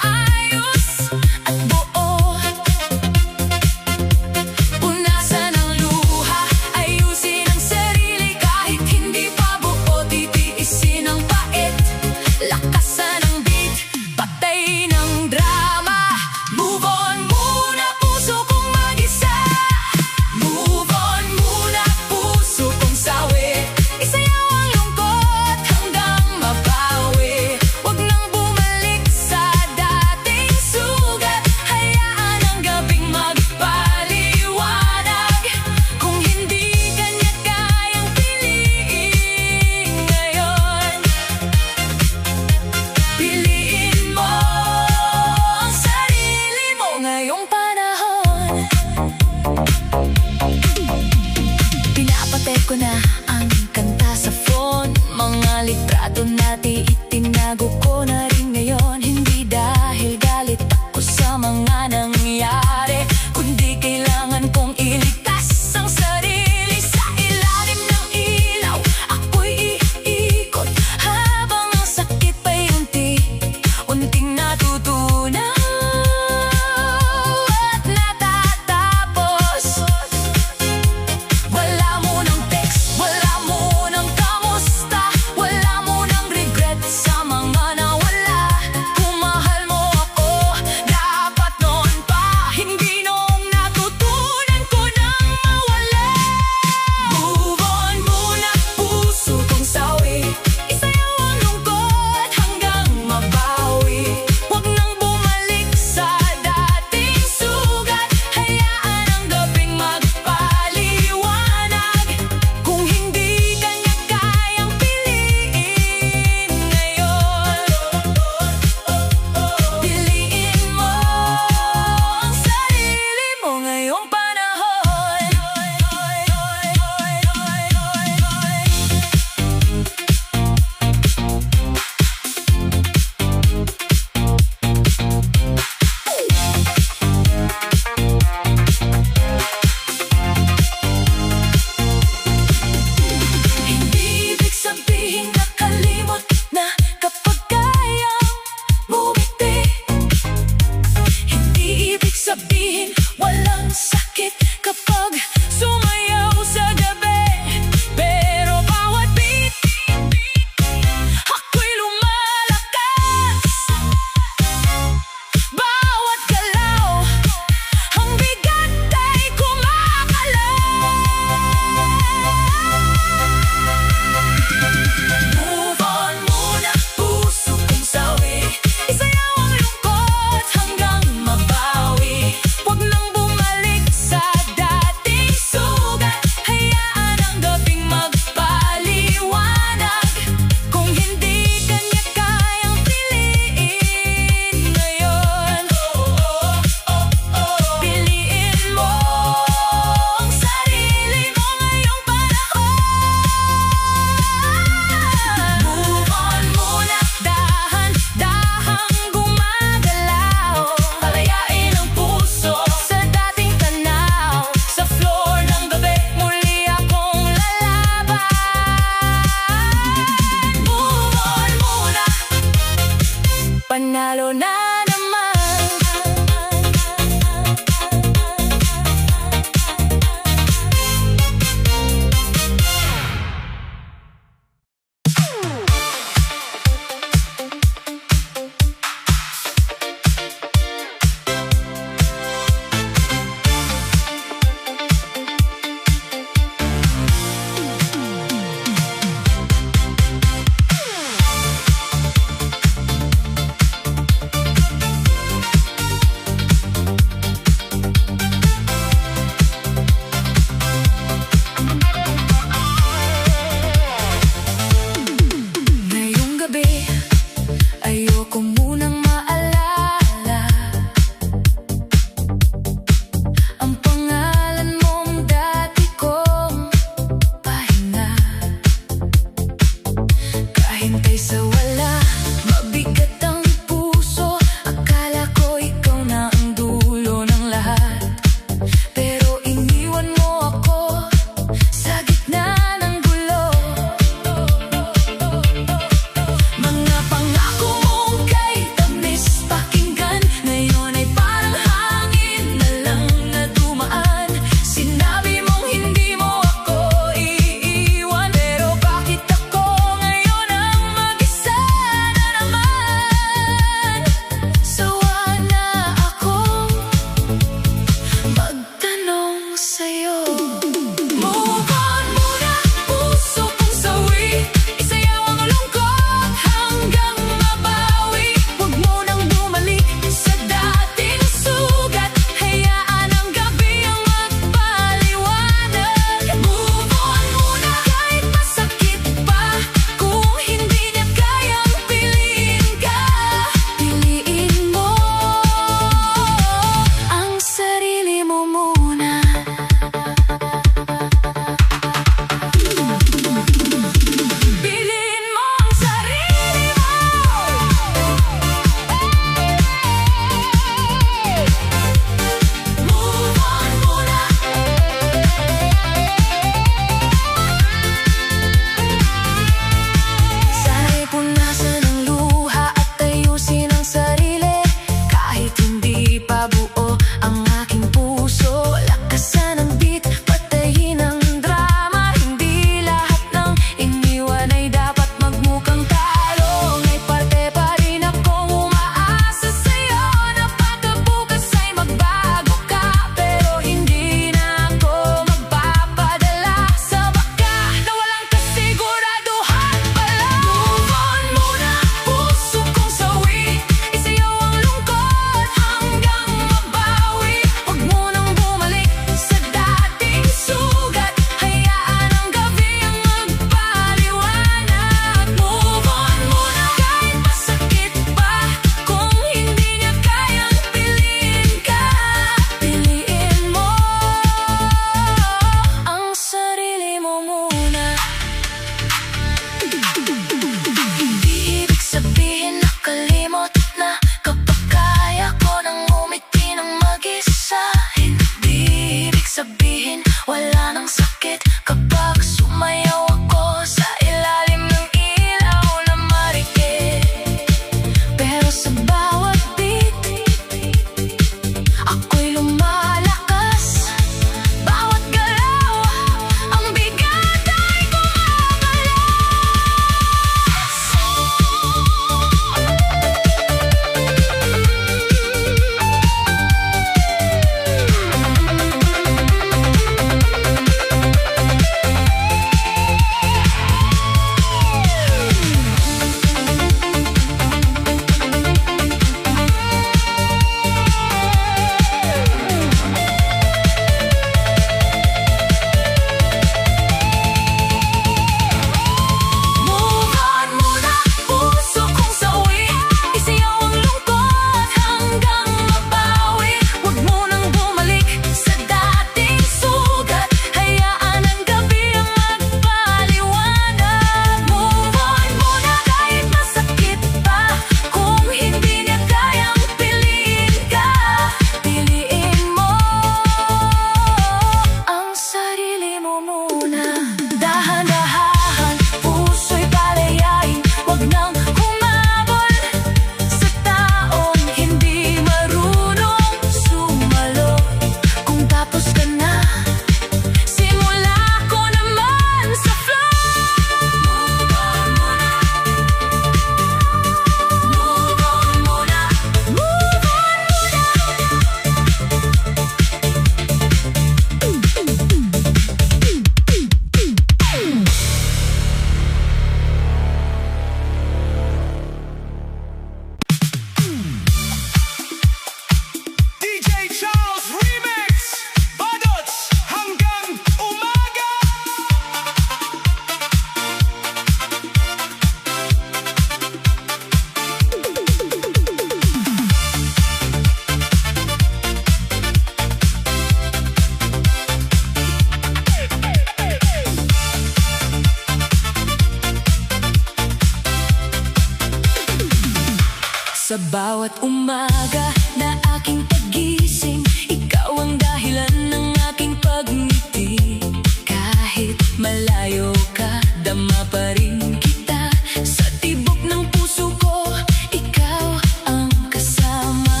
Sa bawat umaga na aking pagising, ikaw ang dahilan ng aking pagngiti. Kahit malayo ka, dama pa rin kita. Sa tibok ng puso ko, ikaw ang kasama.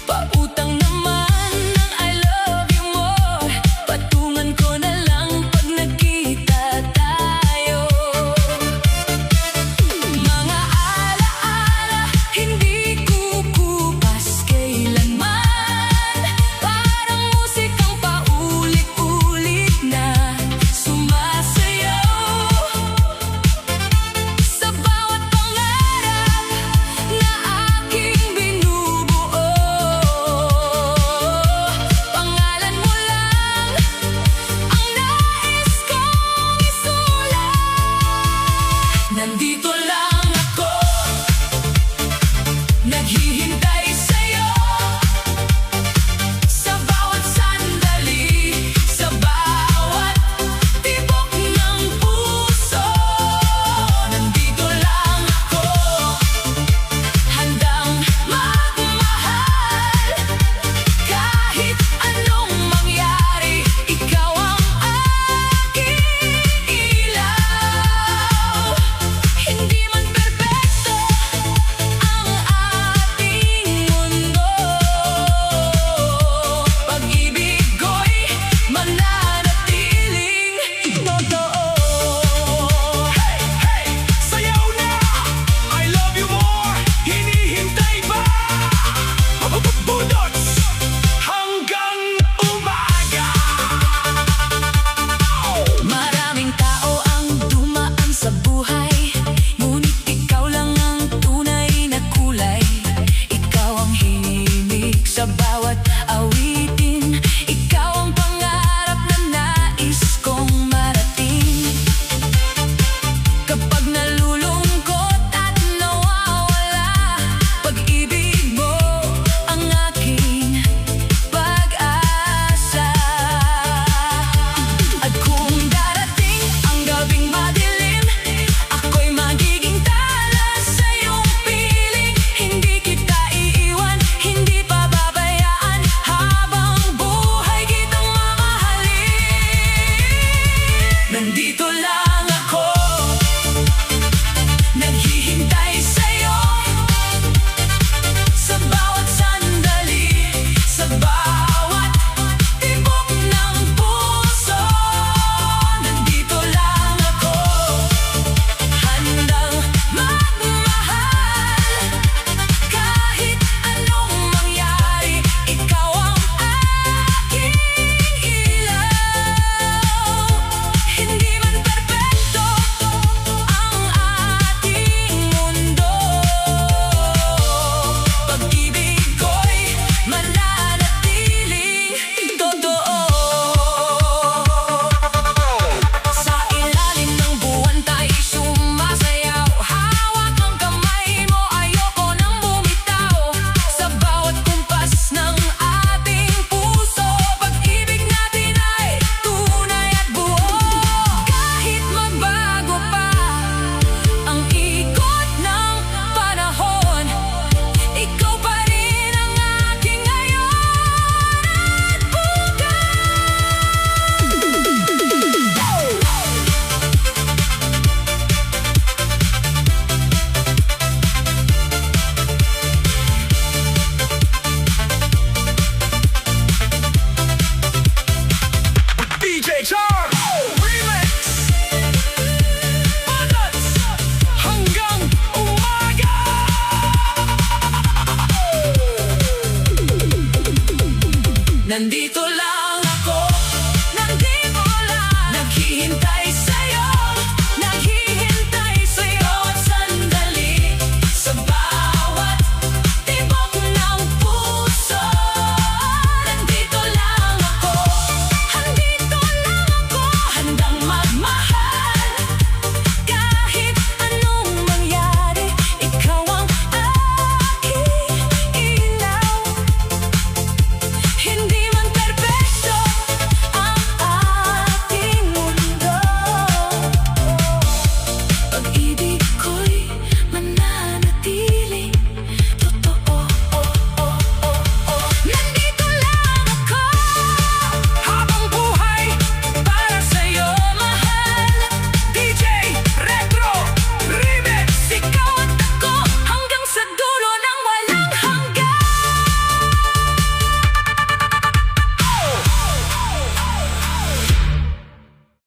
Pautang naman ng I love you more, patungan ko na lang pag nagkita tayo. Mga alaala, hindi kukupas kailanman. Parang musikang paulit-ulit na sumasayaw. Sa bawat pangarap na aking binubuo, pangalan mo lang ang nais kong isulat. Nandito lang ako, naghihintay sa'yo. Sa bawat sandali, sa bawat tibok ng puso. Nandito lang ako, handang magmahal. Kahit anong mangyari, ikaw ang aking ilaw. Hindi man perpekto ang ating mundo, pag-ibig ko'y mananatiling totoo. Hey, hey, sayaw na! I love you more, hinihintay pa? Budots hanggang umaga. Maraming tao ang dumaan sa buhay, ngunit ikaw lang ang tunay na kulay. Ikaw ang hinihinig sa bawat awitin, ikaw ang pangarap na nais kong marating. Kapag nalulungkot at nawawala, pag-ibig mo ang aking pag-asa. At kung darating ang gabing madilim, ako'y magiging tala sa iyong piling. Hindi kita iiwan, hindi pababayaan, habang buhay kitang mamahalin. Nandito lang ako, naghihintay sa'yo. Sa bawat sandali, sa bawat tibok ng puso. Nandito lang ako, handang magmahal. Kahit anong mangyari, ikaw ang aking ilaw. Hindi man perpekto ang ating mundo, pag-ibig ko'y mananatiling totoo. Sa ilalim ng buwan tayo'y sumasayaw, hawak ang kamay mo, ayoko nang bumitaw. Sa bawat kumpas ng ating puso, pag-ibig natin ay tunay at buo. Kahit magbago pa ang ikot ng panahon, ikaw pa rin ang aking ngayon at DJ Char Remix. Budots hanggang umaga. nandito lang ako, nandito lang, naghihintay